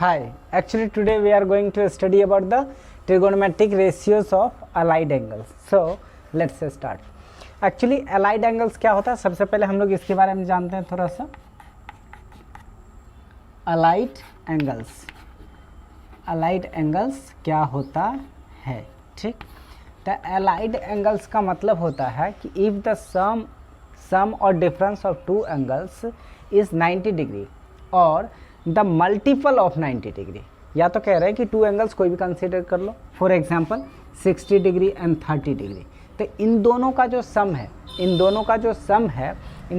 Hi, actually today we are going to study about the trigonometric ratios of allied angles. So let's start. Actually allied angles क्या होता है, सबसे पहले हम लोग इसके बारे में जानते हैं थोड़ा सा. allied angles क्या होता है, ठीक. तो allied angles का मतलब होता है कि if the sum or difference of two angles is 90 degree और द मल्टीपल ऑफ 90 डिग्री, या तो कह रहे हैं कि टू एंगल्स कोई भी कंसीडर कर लो, for example 60 degree and 30 degree. तो इन दोनों का जो सम है, इन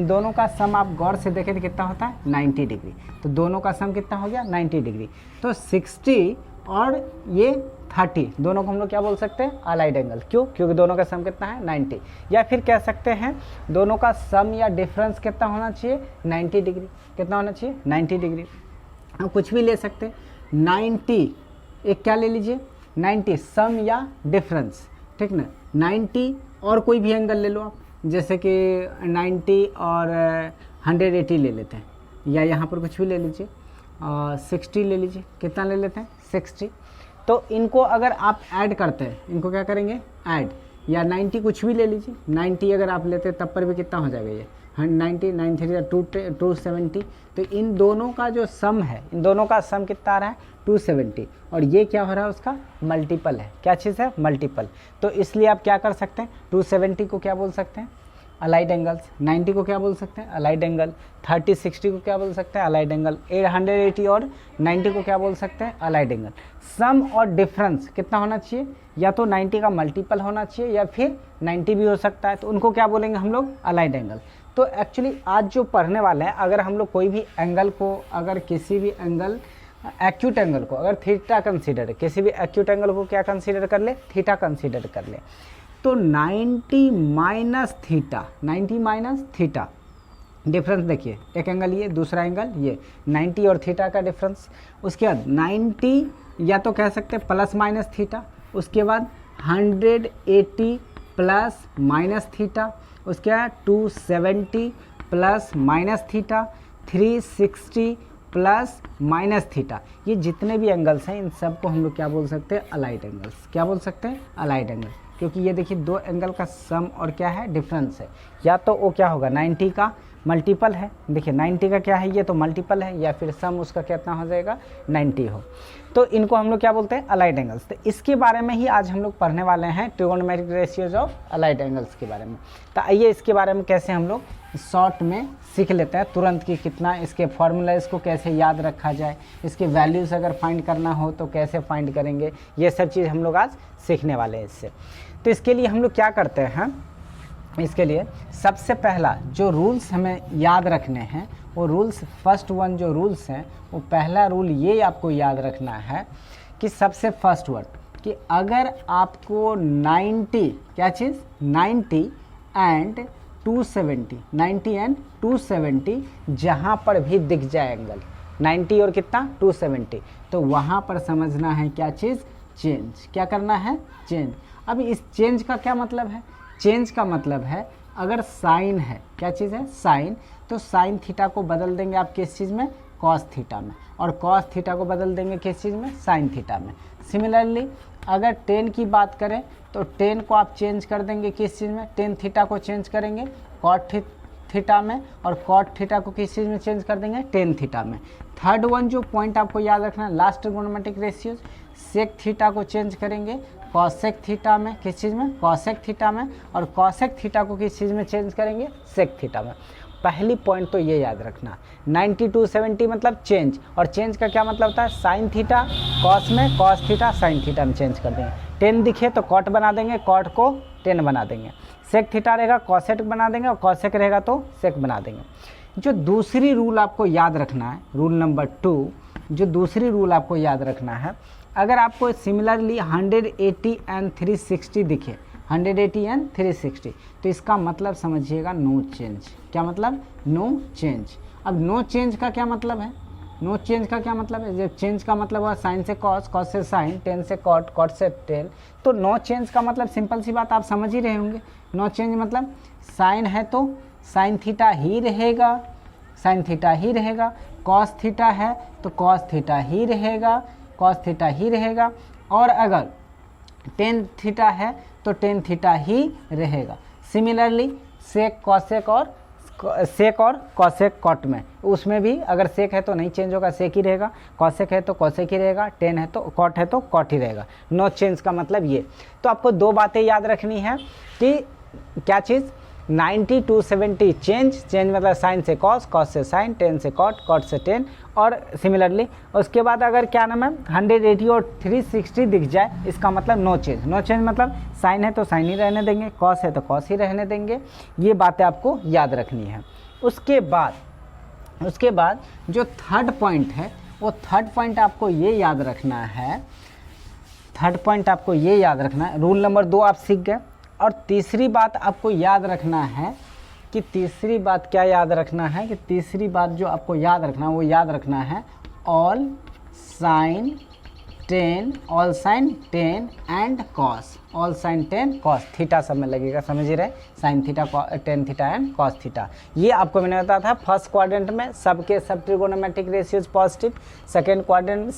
दोनों का सम आप गौर से देखें तो कितना होता है 90 डिग्री. तो दोनों का सम कितना हो गया 90 डिग्री. तो 60 और ये 30 दोनों को हम लोग क्या बोल सकते हैं अलाइड एंगल. क्यों? क्योंकि दोनों का सम कितना है 90. या फिर कह सकते हैं दोनों का सम या डिफरेंस कितना होना चाहिए 90 डिग्री. कितना होना चाहिए 90 डिग्री. हम कुछ भी ले सकते हैं. 90 एक क्या ले लीजिए 90 सम या डिफरेंस, ठीक ना. 90 और कोई भी एंगल ले लो आप, जैसे कि 90 और 180 ले लेते हैं, या यहाँ पर कुछ भी ले लीजिए 60 ले लीजिए. कितना ले लेते हैं 60. तो इनको अगर आप ऐड करते हैं, इनको क्या करेंगे ऐड, या 90 कुछ भी ले लीजिए. 90 अगर आप लेते हैं तब पर भी कितना हो जाएगा ये 90 93 270. तो इन दोनों का जो सम है, इन दोनों का सम कितना आ रहा है 270, और ये क्या हो रहा है उसका मल्टीपल है. क्या चीज़ है मल्टीपल. तो इसलिए आप क्या कर सकते हैं 270 को क्या बोल सकते हैं अलाइड एंगल्स, 90 को क्या बोल सकते हैं अलाइड एंगल, 30 60 को क्या बोल सकते हैं अलाइड एंगल, 180 और 90 को क्या बोल सकते हैं अलाइड एंगल. सम और डिफरेंस कितना होना चाहिए, या तो 90 का मल्टीपल होना चाहिए या फिर 90 भी हो सकता है. तो उनको क्या बोलेंगे हम लोग अलाइड एंगल. तो एक्चुअली आज जो पढ़ने वाले हैं, अगर हम लोग कोई भी एंगल को, अगर किसी भी एंगल एक्यूट एंगल को अगर थीटा कंसीडर, किसी भी एक्यूट एंगल को क्या कंसीडर कर ले थीटा कंसीडर कर ले, तो 90 माइनस थीटा डिफरेंस देखिए. एक एंगल ये, दूसरा एंगल ये, 90 और थीटा का डिफरेंस. उसके बाद 90 या तो कह सकते हैं प्लस माइनस थीटा, उसके बाद 180 प्लस माइनस थीटा, उसके बाद 270 plus minus theta, 360 plus minus theta. ये जितने भी एंगल्स हैं इन सब को हम लोग क्या बोल सकते हैं अलाइड एंगल्स. क्या बोल सकते हैं अलाइड एंगल. क्योंकि ये देखिए दो एंगल का सम और क्या है डिफरेंस है. या तो वो क्या होगा 90 का मल्टीपल है, देखिए 90 का क्या है ये तो मल्टीपल है, या फिर सम उसका कितना हो जाएगा 90 हो. तो इनको हम लोग क्या बोलते हैं अलाइड एंगल्स. तो इसके बारे में ही आज हम लोग पढ़ने वाले हैं trigonometric ratios of allied angles के बारे में. तो आइए इसके बारे में कैसे हम लोग शॉर्ट में सीख लेते हैं तुरंत कि कितना इसके फॉर्मूला, इसको कैसे याद रखा जाए, इसके वैल्यूज़ अगर फाइंड करना हो तो कैसे फाइंड करेंगे, ये सब चीज़ हम लोग आज सीखने वाले हैं इससे. तो इसके लिए हम लोग क्या करते हैं, इसके लिए सबसे पहला जो रूल्स हमें याद रखने हैं वो रूल्स, फर्स्ट वन जो रूल्स हैं वो पहला रूल ये आपको याद रखना है कि सबसे फर्स्ट वर्ड कि अगर आपको 90 क्या चीज़ 90 एंड 270 जहाँ पर भी दिख जाए एंगल 90 और कितना 270, तो वहाँ पर समझना है क्या चीज़ चेंज. क्या करना है चेंज. अब इस चेंज का क्या मतलब है, चेंज का मतलब है अगर साइन है, क्या चीज़ है साइन, तो साइन थीटा को बदल देंगे आप किस चीज़ में कॉस थीटा में, और कॉस थीटा को बदल देंगे किस चीज़ में साइन थीटा में. सिमिलरली अगर टेन की बात करें तो टेन को आप चेंज कर देंगे किस चीज़ में, टेन थीटा को चेंज करेंगे कॉट थीटा में, और कॉट थीटा को किस चीज़ में चेंज कर देंगे टेन थीटा में. थर्ड वन जो पॉइंट आपको याद रखना है last trigonometric ratios, sec theta को चेंज करेंगे कॉसेक थीटा में, किस चीज़ में कॉसेक थीटा में, और कॉसेक थीटा को किस चीज़ में चेंज करेंगे सेक थीटा में. पहली पॉइंट तो ये याद रखना 90 270 मतलब चेंज, और चेंज का क्या मतलब होता है साइन थीटा कॉस में, कॉस थीटा साइन थीटा में चेंज कर देंगे. टेन दिखे तो कॉट बना देंगे, कॉट को टेन बना देंगे. सेक थीटा रहेगा कॉसेक बना देंगे, और कॉसेक रहेगा तो सेक बना देंगे. जो दूसरी रूल आपको याद रखना है, रूल नंबर 2, जो दूसरी रूल आपको याद रखना है, अगर आपको सिमिलरली 180 एंड 360 दिखे, 180 एंड 360, तो इसका मतलब समझिएगा नो चेंज. क्या मतलब नो चेंज. अब नो चेंज का क्या मतलब है, नो चेंज का क्या मतलब है, जब चेंज का मतलब हुआ साइन से कॉस, कॉस से साइन, टेन से कॉट, कॉट से टेन. तो नो चेंज का मतलब सिंपल सी बात आप समझ ही रहे होंगे. नो चेंज मतलब साइन है तो साइन थीटा ही रहेगा, साइन थीटा ही रहेगा, कॉस थीटा है तो कॉस थीटा ही रहेगा, कॉस थीटा ही रहेगा, और अगर टेन थीटा है तो टेन थीटा ही रहेगा। सिमिलरली सेक कॉसेक और कॉसेक कॉट में, उसमें भी अगर सेक है तो नहीं चेंज होगा, सेक ही रहेगा, कॉसेक है तो कॉसेक ही रहेगा, टेन है तो कॉट ही रहेगा, नो चेंज का मतलब ये। तो आपको दो बातें याद रखनी है कि क्या चीज़, 90 to 70 चेंज मतलब साइन से कॉस, कॉस से साइन, टेन से कॉट, कॉट से टेन, और सिमिलरली उसके बाद अगर क्या नाम है 180 और 360 दिख जाए, इसका मतलब नो चेंज। नो चेंज मतलब साइन है तो साइन ही रहने देंगे, कॉस है तो कॉस ही रहने देंगे। ये बातें आपको याद रखनी है। उसके बाद जो थर्ड पॉइंट है, वो थर्ड पॉइंट आपको ये याद रखना है, रूल नंबर 2 आप सीख गए। और तीसरी बात आपको याद रखना है कि तीसरी बात क्या याद रखना है कि तीसरी बात जो आपको याद रखना है वो याद रखना है all sine tan and cos, all sine tan cos, theta सब में लगेगा, समझ ही रहे, sine theta tan theta and cos theta. ये आपको मैंने बताया था फर्स्ट क्वाड्रेंट में सबके सब trigonometric ratios positive, second quadrant में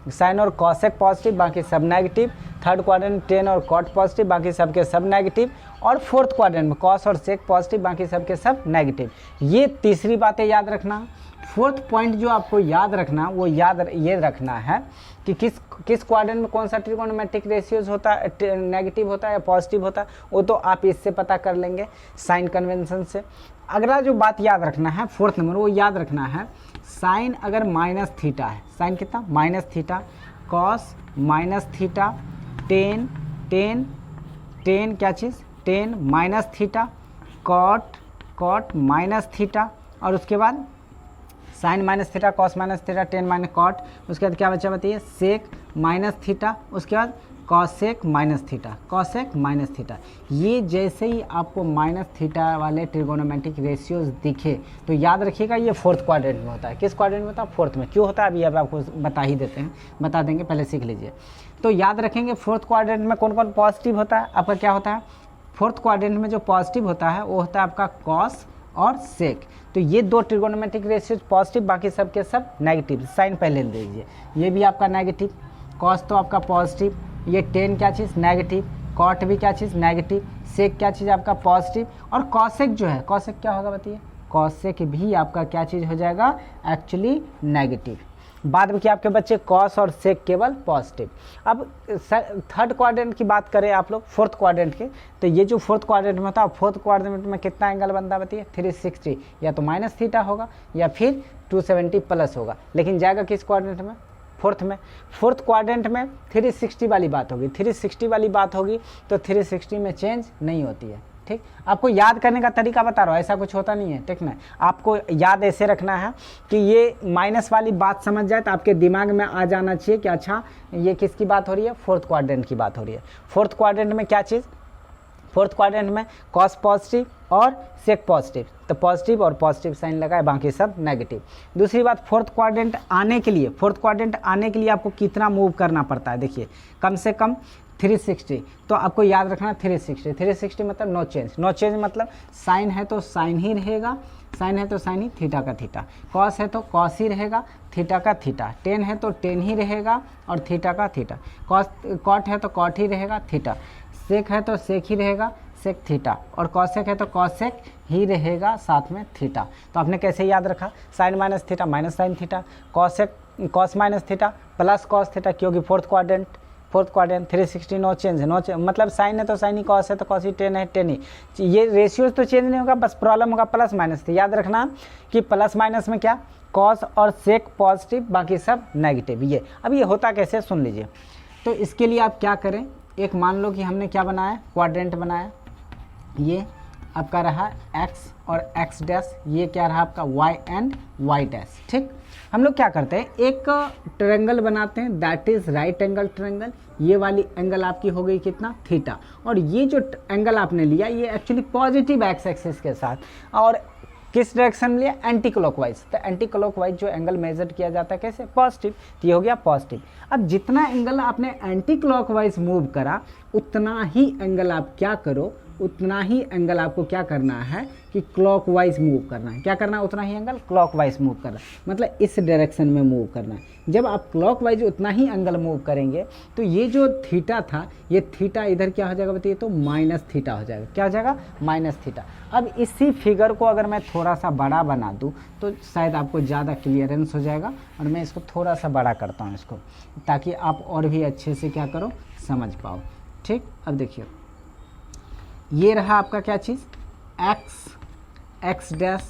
साइन और कॉसेक पॉजिटिव, बाकी सब नेगेटिव, थर्ड क्वाड्रेंट टेन और कॉट पॉजिटिव, बाकी सबके सब नेगेटिव, और फोर्थ क्वाड्रेंट में कॉस और सेक पॉजिटिव, बाकी सबके सब नेगेटिव। ये तीसरी बातें याद रखना। फोर्थ पॉइंट जो आपको याद रखना वो ये रखना है कि किस क्वाड्रेंट में कौन सा ट्रिगोनोमेट्रिक रेशियोज होता है, नेगेटिव होता है या पॉजिटिव होता है, वो तो आप इससे पता कर लेंगे साइन कन्वेंशन से। अगला जो बात याद रखना है फोर्थ नंबर, वो याद रखना है साइन अगर माइनस थीटा है, साइन कितना minus theta, cos minus theta, tan क्या चीज़, tan minus theta, cot minus theta, और उसके बाद sine minus theta, cos minus theta, tan minus cot, उसके बाद क्या बचा बताइए, सेक माइनस थीटा, उसके बाद कॉसेक माइनस थीटा। ये जैसे ही आपको माइनस थीटा वाले ट्रिगोनोमेट्रिक रेशियोज दिखे तो याद रखिएगा ये फोर्थ क्वाड्रेंट में होता है। किस क्वाड्रेंट में होता है, फोर्थ में। क्यों होता है अभी अब आपको बता देंगे, पहले सीख लीजिए। तो याद रखेंगे फोर्थ क्वाड्रेंट में कौन कौन पॉजिटिव होता है, आपका क्या होता है, फोर्थ क्वाड्रेंट में जो पॉजिटिव होता है वो होता है आपका कॉस और सेक। तो ये दो ट्रिगोनोमेट्रिक रेशियोज पॉजिटिव, बाकी सब के सब नेगेटिव। साइन पहले ले लीजिए, ये भी आपका नेगेटिव, कॉस तो आपका पॉजिटिव, ये टेन क्या चीज़ नेगेटिव, कॉट भी क्या चीज़ नेगेटिव, सेक क्या चीज़ आपका पॉजिटिव, और कॉसेक जो है, कॉसेक क्या होगा बताइए, कॉसेक भी आपका क्या चीज़ हो जाएगा, एक्चुअली नेगेटिव। बाद में क्या आपके बच्चे कॉस और सेक केवल पॉजिटिव। अब थर्ड क्वाड्रेंट की बात करें आप लोग, फोर्थ क्वाड्रेंट के, तो ये जो फोर्थ क्वाड्रेंट में होता है, फोर्थ क्वाड्रेंट में कितना एंगल बनता है बताइए, 360, या तो माइनस थीटा होगा या फिर 270 प्लस होगा, लेकिन जाएगा किस क्वाड्रेंट में, फोर्थ में। फोर्थ क्वाड्रेंट में 360 वाली बात होगी, 360 वाली बात होगी तो 360 में चेंज नहीं होती है। ठीक, आपको याद करने का तरीका बता रहा हूँ, ऐसा कुछ होता नहीं है। ठीक ना, आपको याद ऐसे रखना है कि ये माइनस वाली बात समझ जाए तो आपके दिमाग में आ जाना चाहिए कि अच्छा ये किसकी बात हो रही है, फोर्थ क्वाड्रेंट की बात हो रही है। फोर्थ क्वाड्रेंट में क्या चीज़, फोर्थ क्वाड्रेंट में कॉस पॉजिटिव और सेक पॉजिटिव, तो पॉजिटिव और पॉजिटिव साइन लगा है, बाकी सब नेगेटिव। दूसरी बात, फोर्थ क्वाड्रेंट आने के लिए आपको कितना मूव करना पड़ता है, देखिए कम से कम 360। तो आपको याद रखना 360 मतलब नो चेंज मतलब साइन है तो साइन ही रहेगा, साइन है तो साइन ही, थीटा का थीटा, कॉस है तो कॉस ही रहेगा, थीटा का थीटा, टेन है तो टेन ही रहेगा और थीटा का थीटा, कॉट है तो कॉट ही रहेगा थीटा, सेक है तो सेक ही रहेगा सेक थीटा, और कॉसेक है तो कॉसेक ही रहेगा साथ में थीटा। तो आपने कैसे याद रखा, sine minus theta minus sine theta, cos minus theta plus cos theta, क्योंकि फोर्थ क्वाड्रेंट 360 नो चेंज मतलब साइन है तो साइन ही, कॉस है तो कॉस ही, टेन है टेन ही। ये रेशियोज तो चेंज नहीं होगा, बस प्रॉब्लम होगा प्लस माइनस। तो याद रखना कि प्लस माइनस में क्या, कॉस और सेक पॉजिटिव, बाकी सब नेगेटिव। ये अब ये होता कैसे सुन लीजिए। तो इसके लिए आप क्या करें, एक मान लो कि हमने क्या बनाया, क्वाड्रेंट बनाया, ये आपका रहा x और x डैश, ये क्या रहा आपका y एंड y डैश। ठीक, हम लोग क्या करते हैं, एक ट्रायंगल बनाते हैं, that is right angle triangle. ये वाली एंगल आपकी हो गई कितना, थीटा, और ये जो एंगल आपने लिया ये एक्चुअली पॉजिटिव एक्स एक्सिस के साथ, और किस डायरेक्शन में लिया, एंटी क्लॉकवाइज। तो एंटी क्लॉकवाइज जो एंगल मेजर किया जाता है कैसे, पॉजिटिव, तो ये हो गया पॉजिटिव। अब जितना एंगल आपने एंटी क्लॉकवाइज मूव करा उतना ही एंगल आप क्या करो, उतना ही एंगल आपको क्या करना है कि क्लॉकवाइज मूव करना है। क्या करना है? उतना ही एंगल क्लॉकवाइज मूव करना है, मतलब इस डायरेक्शन में मूव करना है। जब आप क्लॉकवाइज उतना ही एंगल मूव करेंगे तो ये जो थीटा था, ये थीटा इधर क्या हो जाएगा बताइए? तो माइनस थीटा हो जाएगा। क्या हो जाएगा? Minus theta. अब इसी फिगर को अगर मैं थोड़ा सा बड़ा बना दूँ तो शायद आपको ज़्यादा क्लियरेंस हो जाएगा, और मैं इसको थोड़ा सा बड़ा करता हूँ इसको, ताकि आप और भी अच्छे से क्या करो, समझ पाओ। ठीक, अब देखिए ये रहा आपका क्या चीज़, x dash,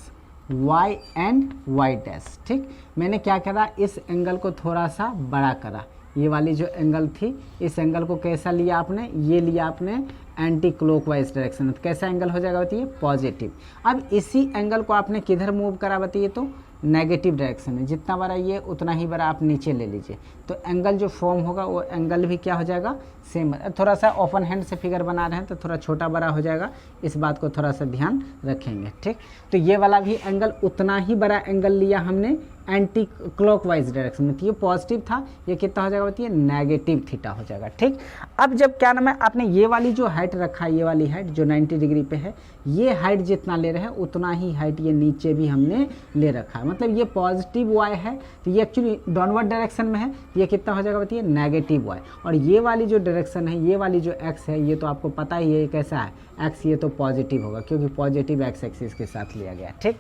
y and y dash. ठीक, मैंने क्या करा, इस एंगल को थोड़ा सा बड़ा करा। ये वाली जो एंगल थी, इस एंगल को कैसा लिया आपने? ये लिया आपने एंटी क्लॉकवाइज डायरेक्शन में। तो कैसा एंगल हो जाएगा बताइए? पॉजिटिव। अब इसी एंगल को आपने किधर मूव करा बताइए? तो नेगेटिव डायरेक्शन में। जितना बड़ा ये उतना ही बड़ा आप नीचे ले लीजिए, तो एंगल जो फॉर्म होगा वो एंगल भी क्या हो जाएगा? सेम। थोड़ा सा ओपन हैंड से फिगर बना रहे हैं तो थोड़ा छोटा बड़ा हो जाएगा, इस बात को थोड़ा सा ध्यान रखेंगे। ठीक, तो ये वाला भी एंगल उतना ही बड़ा एंगल लिया हमने एंटी क्लॉकवाइज डायरेक्शन में। तो ये पॉजिटिव था, ये कितना हो जाएगा बताइए? नेगेटिव थीटा हो जाएगा। ठीक, अब जब क्या नाम है, आपने ये वाली जो हाइट रखा है, ये वाली हाइट जो 90 डिग्री पे है, ये हाइट जितना ले रहे हैं उतना ही हाइट ये नीचे भी हमने ले रखा है। मतलब ये पॉजिटिव वाई है तो ये एक्चुअली डाउनवर्ड डायरेक्शन में है, ये कितना हो जाएगा बताइए? Negative y. और ये वाली जो डायरेक्शन है, ये वाली जो एक्स है, ये तो आपको पता ही है ये कैसा है, एक्स, ये तो पॉजिटिव होगा क्योंकि पॉजिटिव एक्स एक्सिस के साथ लिया गया। ठीक,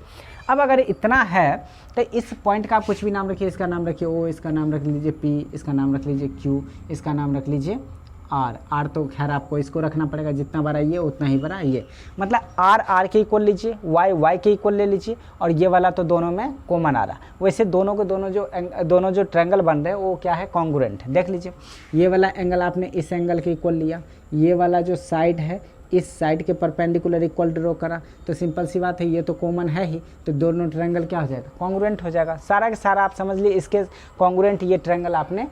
अब अगर इतना है तो इस पॉइंट का आप कुछ भी नाम रखिए, इसका नाम रखिए ओ, इसका नाम रख लीजिए पी, इसका नाम रख लीजिए क्यू, इसका नाम रख लीजिए आर। आर तो खैर आपको इसको रखना पड़ेगा, जितना बड़ा ये उतना ही बड़ा ये, मतलब आर आर के इक्वल लीजिए, वाई वाई के इक्वल ले लीजिए, और ये वाला तो दोनों में कॉमन आ रहा। वैसे दोनों के दोनों जो ट्रायंगल बन रहे हैं वो क्या है? कॉन्ग्रुएंट है। देख लीजिए, ये वाला एंगल आपने इस एंगल के इक्वल लिया, ये वाला जो साइड है इस साइड के परपेंडिकुलर इक्वल ड्रॉ करा, तो सिंपल सी बात है ये तो कॉमन है ही, तो दोनों ट्रायंगल क्या हो जाएगा? कॉन्ग्रुएंट हो जाएगा। सारा का सारा आप समझ लिए इसके कॉन्ग्रुएंट ये ट्रायंगल आपने,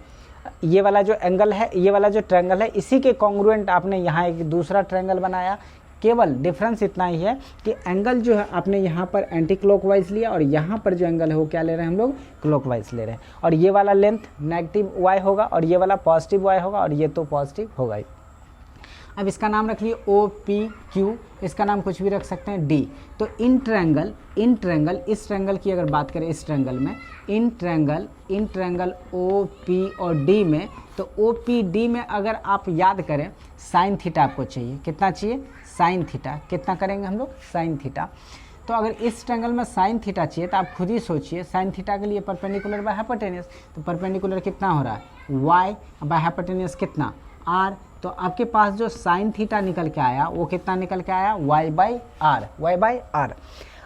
ये वाला जो एंगल है, ये वाला जो ट्रायंगल है, इसी के कॉन्ग्रुएंट आपने यहाँ एक दूसरा ट्रायंगल बनाया। केवल डिफरेंस इतना ही है कि एंगल जो है आपने यहाँ पर एंटी क्लॉकवाइज लिया, और यहाँ पर जो एंगल है वो क्या ले रहे हैं हम लोग? क्लॉकवाइज ले रहे हैं। और ये वाला लेंथ नेगेटिव वाई होगा और ये वाला पॉजिटिव वाई होगा, और ये तो पॉजिटिव होगा ही। अब इसका नाम रख लिए ओ पी क्यू, इसका नाम कुछ भी रख सकते हैं डी। तो इन ट्रायंगल इस ट्रायंगल की अगर बात करें, इस ट्रायंगल में इन ट्रायंगल ओ पी और डी में, तो ओ पी डी में अगर आप याद करें साइन थीटा आपको चाहिए। कितना चाहिए? Sine theta. कितना करेंगे हम लोग? Sign theta. तो अगर इस ट्रायंगल में साइन थीटा चाहिए तो आप खुद ही सोचिए, साइन थीटा के लिए परपेंडिकुलर बाय हाइपोटेन्यूज, तो परपेंडिकुलर कितना हो रहा है? वाई, बाय हाइपोटेन्यूज कितना? आर। तो आपके पास जो साइन थीटा निकल के आया वो कितना निकल के आया? Y by r.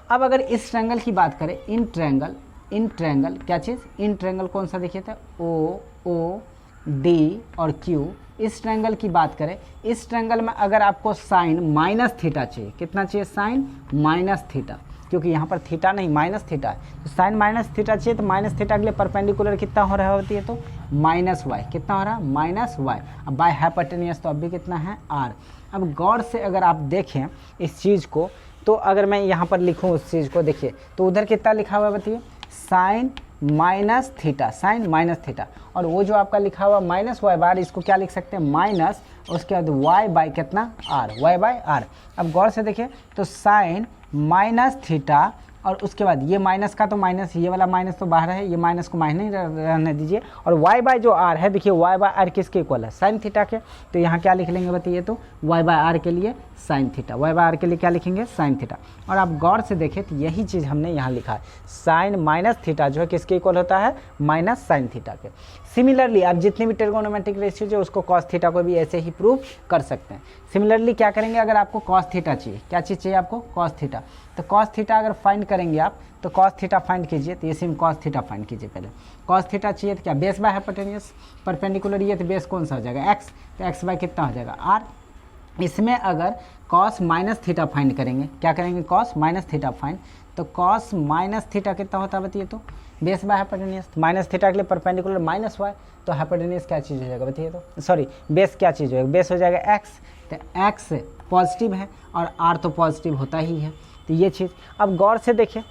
अब अगर इस ट्रायंगल की बात करें, इन ट्रायंगल क्या चीज़? इन ट्रायंगल कौन सा देखिए थे? ओ डी और क्यू। इस ट्रायंगल की बात करें, इस ट्रायंगल में अगर आपको साइन माइनस थीटा चाहिए, कितना चाहिए? साइन माइनस थीटा, क्योंकि यहाँ पर थीटा नहीं माइनस थीटा है, तो साइन माइनस थीटा चाहिए। तो माइनस थीटा के लिए परपेंडिकुलर कितना हो रहा होती है? तो माइनस वाई। कितना हो रहा है? Minus y. अब बाय हाइपोटेन्यूज तो अभी कितना है? आर। अब गौर से अगर आप देखें इस चीज़ को, तो अगर मैं यहाँ पर लिखूँ उस चीज़ को, देखिए तो उधर कितना लिखा हुआ है बताइए? Sine minus theta, sine minus theta. और वो जो आपका लिखा हुआ माइनस वाई बार, इसको क्या लिख सकते हैं? माइनस, उसके बाद वाई बाई कितना? R, y by r. अब गौर से देखिए तो साइन माइनस थीटा, और उसके बाद ये माइनस का तो माइनस, ये वाला माइनस तो बाहर है, ये माइनस को माइनस नहीं रहने दीजिए। और वाई बाय जो आर है, देखिए वाई बाय आर किसके इक्वल है? साइन थीटा के। तो यहाँ क्या लिख लेंगे बताइए? तो वाई बाय आर के लिए sine theta, y by r के लिए क्या लिखेंगे? Sine theta. और आप गौर से देखें तो यही चीज़ हमने यहाँ लिखा है, साइन माइनस थीटा जो है किसके इक्वल होता है? माइनस साइन थीटा के। सिमिलरली आप जितनी भी ट्रिगोनोमेट्रिक रेशियो जो उसको कॉस थीटा को भी ऐसे ही प्रूव कर सकते हैं। सिमिलरली क्या करेंगे, अगर आपको कॉस थीटा चाहिए, क्या चीज़ चाहिए आपको? Cos theta. तो कॉस थीटा अगर फाइंड करेंगे आप, तो कॉस थीटा फाइंड कीजिए, तो ये सिम कॉस थीटा फाइंड कीजिए। पहले कॉस थीटा चाहिए तो क्या? बेस बाय हाइपोटेन्यूज, परपेंडिकुलर ये तो बेस कौन सा हो जाएगा? एक्स, तो एक्स बाय कितना हो जाएगा? आर। इसमें अगर कॉस माइनस थीटा फाइंड करेंगे, क्या करेंगे? Cos minus theta find. तो कॉस माइनस थीटा कितना होता है बताइए? तो base by hypotenuse, minus theta के लिए परपेंडिकुलर माइनस वाई, तो हाइपोटेन्यूज क्या चीज़ हो जाएगा बताइए? तो सॉरी, बेस क्या चीज़ हो जाएगा? बेस हो जाएगा एक्स। तो एक्स पॉजिटिव है और आर तो पॉजिटिव होता ही है, तो ये चीज़। अब गौर से देखें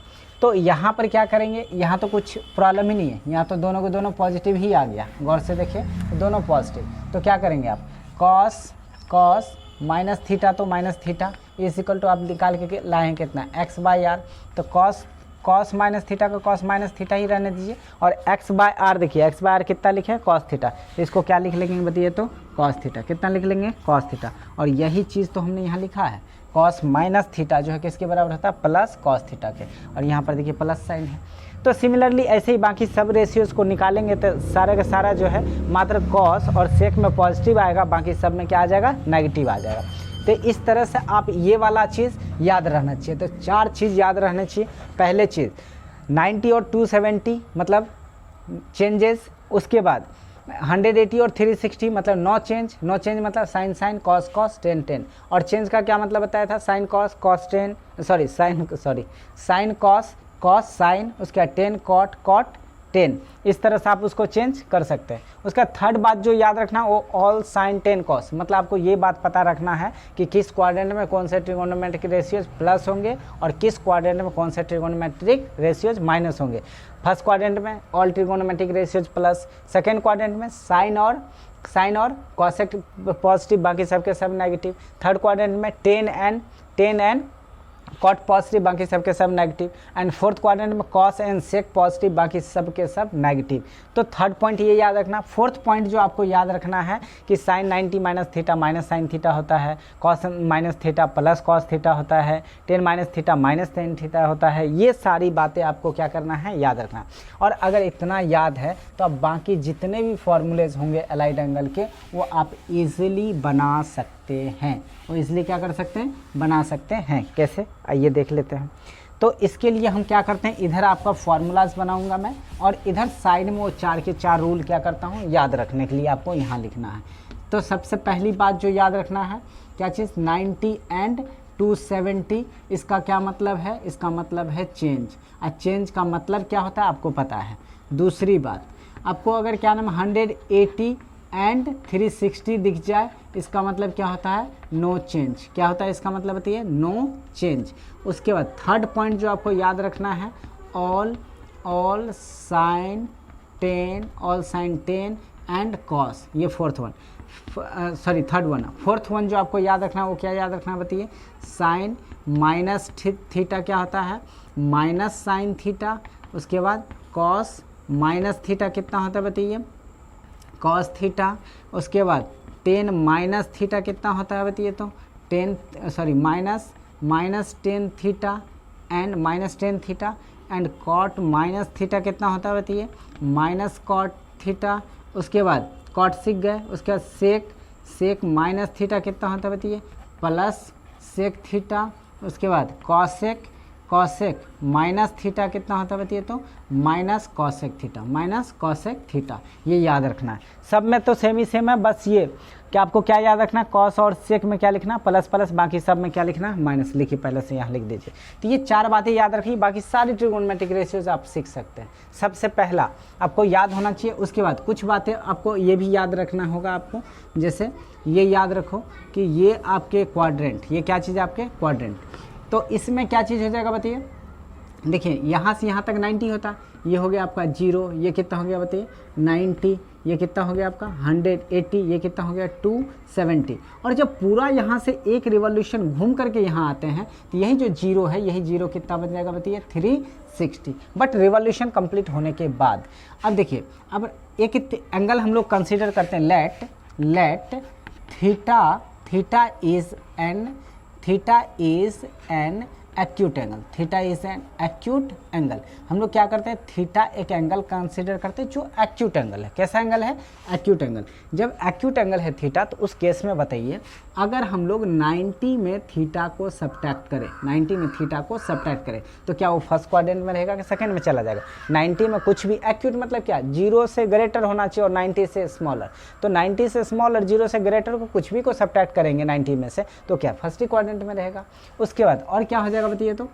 तो यहाँ पर क्या करेंगे? यहाँ तो कुछ प्रॉब्लम ही नहीं है, यहाँ तो दोनों को दोनों पॉजिटिव ही आ गया। गौर से देखिए तो दोनों पॉजिटिव, तो क्या करेंगे आप? कॉस माइनस थीटा तो minus theta is equal to आप निकाल के लाए हैं कितना एक्स बाई आर, तो कॉस माइनस थीटा को कॉस माइनस थीटा ही रहने दीजिए, और एक्स बाय आर देखिए एक्स बाय आर कितना लिखे हैं कॉस थीटा, इसको क्या लिख लेंगे बताइए तो कॉस थीटा, कितना लिख लेंगे कॉस थीटा, और यही चीज़ तो हमने यहाँ लिखा है कॉस माइनस थीटा जो है किसके बराबर होता है प्लस कॉस थीटा के, और यहाँ पर देखिए प्लस साइन है। तो सिमिलरली ऐसे ही बाकी सब रेशियोज़ को निकालेंगे तो सारा का सारा जो है मात्र कॉस और सेक में पॉजिटिव आएगा, बाकी सब में क्या आ जाएगा नेगेटिव आ जाएगा। तो इस तरह से आप ये वाला चीज़ याद रहना चाहिए। तो 4 चीज़ याद रहना चाहिए। पहले चीज़ 90 और 270 मतलब चेंजेस, उसके बाद 180 और 360 मतलब नो चेंज मतलब sine sine cos cos tan tan, और चेंज का क्या मतलब बताया था sine cos cos tan sine cos cos sine, उसके बाद टेन कॉट कॉट टेन, इस तरह से आप उसको चेंज कर सकते हैं। उसका थर्ड बात जो याद रखना वो ऑल साइन टेन कॉस, मतलब आपको ये बात पता रखना है कि किस क्वाड्रेंट में कौन से ट्रिगोनोमेट्रिक रेशियोज प्लस होंगे और किस क्वाड्रेंट में कौन से ट्रिगोनोमेट्रिक रेशियोज माइनस होंगे। फर्स्ट क्वाड्रेंट में all trigonometric ratios plus, second quadrant में साइन और कॉसेक पॉजिटिव बाकी सबके सब नेगेटिव, थर्ड क्वाड्रेंट में टेन एंड कॉट पॉजिटिव बाकी सबके सब नेगेटिव, एंड फोर्थ क्वाड्रेंट में कॉस एंड सेक पॉजिटिव बाकी सबके सब नेगेटिव। तो थर्ड पॉइंट ये याद रखना। फोर्थ पॉइंट जो आपको याद रखना है कि sine 90 minus theta minus sine theta होता है, cos minus theta plus cos theta होता है, tan minus theta minus tan theta होता है। ये सारी बातें आपको क्या करना है याद रखना। और अगर इतना याद है तो अब बाकी जितने भी फॉर्मूलेज होंगे एलाइड एंगल के वो आप इजीली बना सकते हैं, वो इसलिए क्या कर सकते हैं बना सकते हैं। कैसे आइए देख लेते हैं। तो इसके लिए हम क्या करते हैं, इधर आपका फार्मूलाज बनाऊंगा मैं और इधर साइड में वो 4 के 4 रूल क्या करता हूँ याद रखने के लिए आपको यहाँ लिखना है। तो सबसे पहली बात जो याद रखना है क्या चीज़ 90 एंड 270, इसका क्या मतलब है, इसका मतलब है चेंज। और चेंज का मतलब क्या होता है आपको पता है। दूसरी बात आपको अगर क्या नाम 180 एंड 360 दिख जाए इसका मतलब क्या होता है नो चेंज। क्या होता है इसका मतलब बताइए नो चेंज। उसके बाद थर्ड पॉइंट जो आपको याद रखना है all sine tan and cos, ये fourth one third one. Fourth one जो आपको याद रखना है वो क्या याद रखना है बताइए साइन माइनस थीटा क्या होता है माइनस साइन थीटा, उसके बाद कॉस माइनस थीटा कितना होता है बताइए कॉस थीटा, उसके बाद टेन माइनस थीटा कितना होता है बताइए तो minus tan theta and cot minus theta कितना होता है बताइए माइनस कॉट थीटा। उसके बाद कॉट सीख गए, उसके बाद सेक माइनस थीटा कितना होता है बताइए प्लस सेक थीटा। उसके बाद कॉसेक माइनस थीटा कितना होता है बताइए तो माइनस कॉसेक थीटा। ये याद रखना है। सब में तो सेम ही सेम है, बस ये कि आपको क्या याद रखना है कॉस और सेक में क्या लिखना प्लस बाकी सब में क्या लिखना माइनस। लिखिए पहले से यहाँ लिख दीजिए। तो ये 4 बातें याद रखिए, बाकी सारी ट्रिगोनोमेट्रिक रेशियोज आप सीख सकते हैं। सबसे पहला आपको याद होना चाहिए। उसके बाद कुछ बातें आपको ये भी याद रखना होगा आपको, जैसे ये याद रखो कि ये आपके क्वाड्रेंट, ये क्या चीज़ है आपके क्वाड्रेंट। तो इसमें क्या चीज़ हो जाएगा बताइए, देखिए यहाँ से यहाँ तक 90 होता, ये हो गया आपका 0, ये कितना हो गया बताइए 90, ये कितना हो गया आपका 180, ये कितना हो गया 270। और जब पूरा यहाँ से एक रिवॉल्यूशन घूम करके यहाँ आते हैं तो यही जो 0 है यही 0 कितना बन जाएगा बताइए 360, बट रिवॉल्यूशन कंप्लीट होने के बाद। अब देखिए अब एक एंगल हम लोग कंसिडर करते हैं, let theta is an acute angle. हम लोग क्या करते हैं थीटा एक एंगल कंसीडर करते हैं जो एक्यूट एंगल है। कैसा एंगल है एक्यूट एंगल। जब एक्यूट एंगल है थीटा तो उस केस में बताइए अगर हम लोग 90 में थीटा को सब्ट्रैक्ट करें तो क्या वो फर्स्ट क्वाड्रेंट में रहेगा कि सेकंड में चला जाएगा। 90 में कुछ भी एक्यूट मतलब क्या 0 से ग्रेटर होना चाहिए और 90 से स्मॉलर। तो 90 से स्मॉलर 0 से ग्रेटर को कुछ भी को सब्ट्रैक्ट करेंगे 90 में से तो क्या फर्स्ट क्वाड्रेंट में रहेगा। उसके बाद और क्या हो जाएगा बताइए तो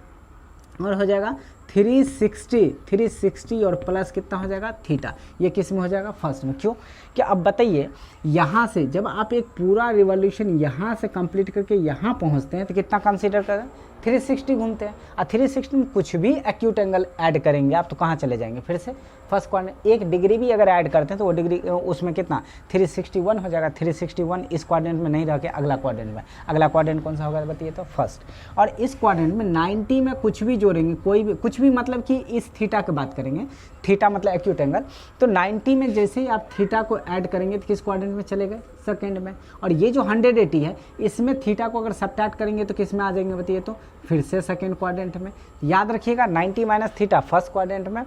और हो जाएगा 360 और प्लस कितना हो जाएगा थीटा। ये किस में हो जाएगा फर्स्ट में। क्यों क्या अब बताइए यहाँ से जब आप एक पूरा रिवॉल्यूशन यहाँ से कंप्लीट करके यहाँ पहुँचते हैं तो कितना कंसीडर करें 360 घूमते हैं, और 360 में कुछ भी एक्यूट एंगल ऐड करेंगे आप तो कहाँ चले जाएंगे फिर से फर्स्ट क्वाड्रेंट। 1 डिग्री भी अगर ऐड करते हैं तो वो डिग्री उसमें कितना 361 हो जाएगा। 361 इस क्वाड्रेंट में नहीं रह के अगला क्वाड्रेंट में, अगला क्वाड्रेंट कौन सा होगा बताइए तो फर्स्ट। और इस क्वाड्रेंट में 90 में कुछ भी जोड़ेंगे, कोई भी कुछ भी मतलब कि इस थीटा की बात करेंगे, थीटा मतलब एक्यूट एंगल, तो 90 में जैसे ही आप थीटा को ऐड करेंगे तो किस क्वाड्रेंट में चले गए सेकेंड में। और ये जो 180 है इसमें थीटा को अगर सब्ट्रैक्ट करेंगे तो किस में आ जाएंगे बताइए तो फिर से सेकेंड क्वाड्रेंट में। याद रखिएगा 90 माइनस थीटा फर्स्ट क्वाड्रेंट में,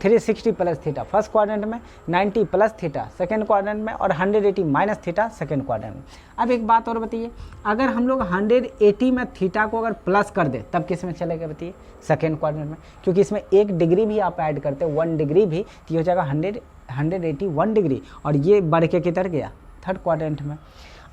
360 प्लस थीटा फर्स्ट क्वाड्रेंट में, 90 प्लस थीटा सेकेंड क्वाड्रेंट में, और 180 माइनस थीटा सेकेंड क्वाड्रेंट में। अब एक बात और बताइए, अगर हम लोग 180 में थीटा को अगर प्लस कर दे तब किस में चलेगा बताइए सेकेंड क्वाड्रेंट में, क्योंकि इसमें 1 डिग्री भी आप ऐड करते हैं 1 डिग्री भी तो ये हो जाएगा 181 डिग्री, और ये बढ़ के किधर गया थर्ड क्वाड्रेंट में।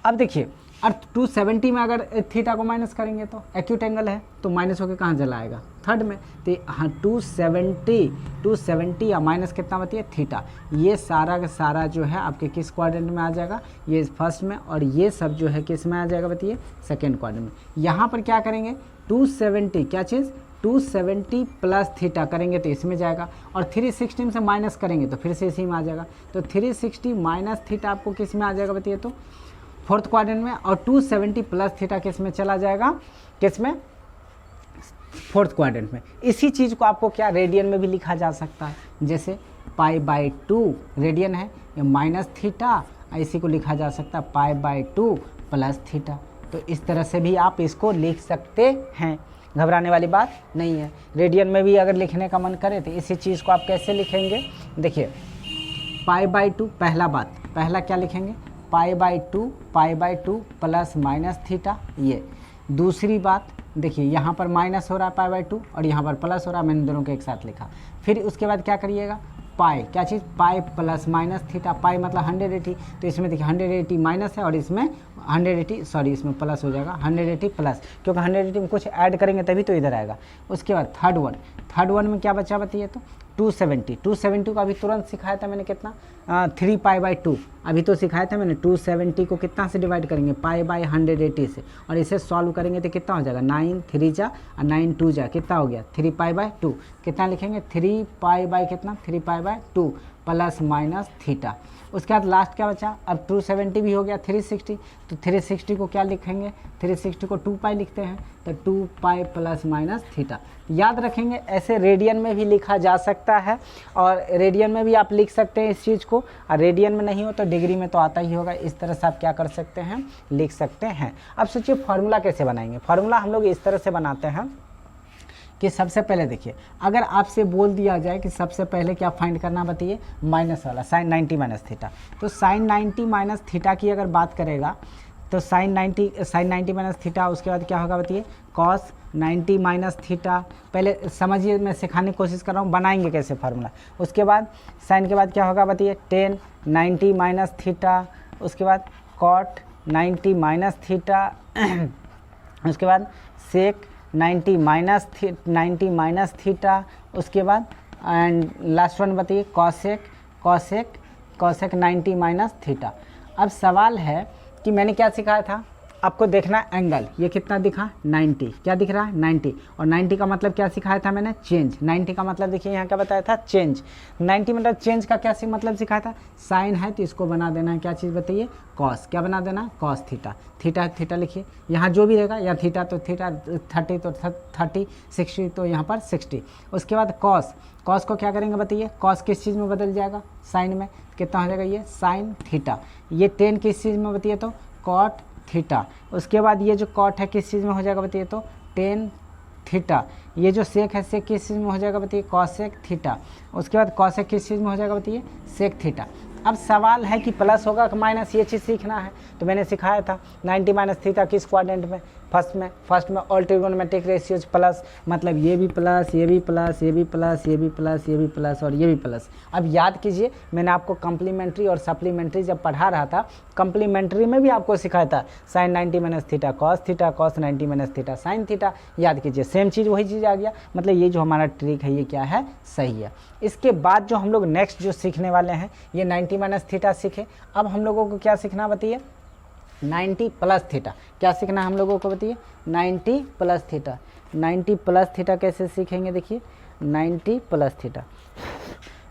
अब देखिए और 270 में अगर थीटा को माइनस करेंगे तो एक्यूट एंगल है तो माइनस होकर कहाँ चला आएगा थर्ड में, तो हाँ 270 या माइनस कितना बताइए थीटा, ये सारा का सारा जो है आपके किस क्वाड्रेंट में आ जाएगा, ये फर्स्ट में, और ये सब जो है किस में आ जाएगा बताइए सेकेंड क्वाड्रेंट में। यहाँ पर क्या करेंगे 270 क्या चीज़ 270 प्लस थीटा करेंगे तो इसमें जाएगा, और 360 से माइनस करेंगे तो फिर से इसी में आ जाएगा, तो 360 माइनस थीटा आपको किस में आ जाएगा बताइए तो फोर्थ क्वाड्रेंट में, और 270 प्लस थीटा किस में चला जाएगा किस में फोर्थ क्वाड्रेंट में। इसी चीज़ को आपको क्या रेडियन में भी लिखा जा सकता है, जैसे π/2 रेडियन है या माइनस थीटा, इसी को लिखा जा सकता है π/2 प्लस थीटा। तो इस तरह से भी आप इसको लिख सकते हैं, घबराने वाली बात नहीं है। रेडियन में भी अगर लिखने का मन करे तो इसी चीज़ को आप कैसे लिखेंगे, देखिए π/2 पहला क्या लिखेंगे π/2 प्लस माइनस थीटा। ये दूसरी बात देखिए यहाँ पर माइनस हो रहा है π/2 और यहाँ पर प्लस हो रहा है, मैंने दोनों के एक साथ लिखा। फिर उसके बाद क्या करिएगा पाई क्या चीज़ पाई प्लस माइनस थीटा, पाई मतलब 180, तो इसमें देखिए 180 माइनस है और इसमें 180 सॉरी इसमें प्लस हो जाएगा 180 प्लस, क्योंकि 180 में कुछ ऐड करेंगे तभी तो इधर आएगा। उसके बाद थर्ड वन में क्या बचा बताइए तो 270 को अभी तुरंत सिखाया था मैंने कितना 3π/2 अभी तो सिखाया था मैंने। 270 को कितना से डिवाइड करेंगे π/180 से, और इसे सॉल्व करेंगे तो कितना हो जाएगा 9 3 जा और 9 2 जा कितना हो गया 3π/2। कितना लिखेंगे 3π कितना 3π/2 प्लस माइनस थीटा। उसके बाद लास्ट क्या बचा, अब 270 भी हो गया 360, तो 360 को क्या लिखेंगे 360 को 2π लिखते हैं, तो 2π प्लस माइनस थीटा। याद रखेंगे ऐसे रेडियन में भी लिखा जा सकता है, और रेडियन में भी आप लिख सकते हैं इस चीज़ को, और रेडियन में नहीं हो तो डिग्री में तो आता ही होगा। इस तरह से आप क्या कर सकते हैं लिख सकते हैं। अब सोचिए फार्मूला कैसे बनाएंगे। फार्मूला हम लोग इस तरह से बनाते हैं कि सबसे पहले देखिए अगर आपसे बोल दिया जाए कि सबसे पहले क्या फाइंड करना बताइए माइनस वाला साइन 90 माइनस थीटा, तो साइन 90 माइनस थीटा की अगर बात करेगा तो साइन 90 माइनस थीटा, उसके बाद क्या होगा बताइए कॉस 90 माइनस थीटा। पहले समझिए मैं सिखाने की कोशिश कर रहा हूँ बनाएंगे कैसे फार्मूला। उसके बाद साइन के बाद क्या होगा बताइए टेन 90 माइनस थीटा, उसके बाद कॉट 90 माइनस थीटा, उसके बाद सेक 90 माइनस थीटा, उसके बाद एंड लास्ट वन बताइए कॉसेक 90 माइनस थीटा। अब सवाल है कि मैंने क्या सिखाया था आपको, देखना एंगल ये कितना दिखा 90, क्या दिख रहा है 90, और 90 का मतलब क्या सिखाया था मैंने चेंज। 90 का मतलब देखिए यहाँ क्या बताया था चेंज, 90 मतलब चेंज का क्या मतलब सिखाया था साइन है तो इसको बना देना है क्या चीज़ बताइए कॉस, क्या बना देना कॉस थीटा लिखिए, यहाँ जो भी रहेगा या थीटा तो थीटा 30 तो 30 60 तो यहाँ पर 60। उसके बाद कॉस को क्या करेंगे बताइए, कॉस किस चीज़ में बदल जाएगा साइन में, कितना हो जाएगा ये साइन थीटा। ये 10 किस चीज़ में बताइए तो कॉट थीटा। उसके बाद ये जो कॉट है किस चीज़ में हो जाएगा बताइए तो टेन थीटा। ये जो सेक है सेक किस चीज़ में हो जाएगा बताइए कॉसेक थीटा। उसके बाद कॉसेक किस चीज़ में हो जाएगा बताइए सेक थीटा। अब सवाल है कि प्लस होगा कि माइनस, ये चीज़ सीखना है। तो मैंने सिखाया था 90 माइनस थीटा किस क्वाड्रेंट में फर्स्ट में ऑल ट्रिगोनोमेट्रिक रेशियोज प्लस, मतलब ये भी प्लस ये भी प्लस ये भी प्लस ये भी प्लस ये भी प्लस और ये भी प्लस। अब याद कीजिए मैंने आपको कम्प्लीमेंट्री और सप्लीमेंट्री जब पढ़ा रहा था, कम्प्लीमेंट्री में भी आपको सिखाया था sine 90 minus theta cos 90 minus theta sine theta. याद कीजिए सेम चीज़ वही चीज़ आ गया, मतलब ये जो हमारा ट्रिक है ये क्या है सही है। इसके बाद जो हम लोग नेक्स्ट जो सीखने वाले हैं ये 90 माइनस थीटा सीखे। अब हम लोगों को क्या सीखना बताइए 90 प्लस थीटा। क्या सीखना है हम लोगों को बताइए? 90 प्लस थीटा। 90 प्लस थीटा कैसे सीखेंगे? देखिए 90 प्लस थीटा,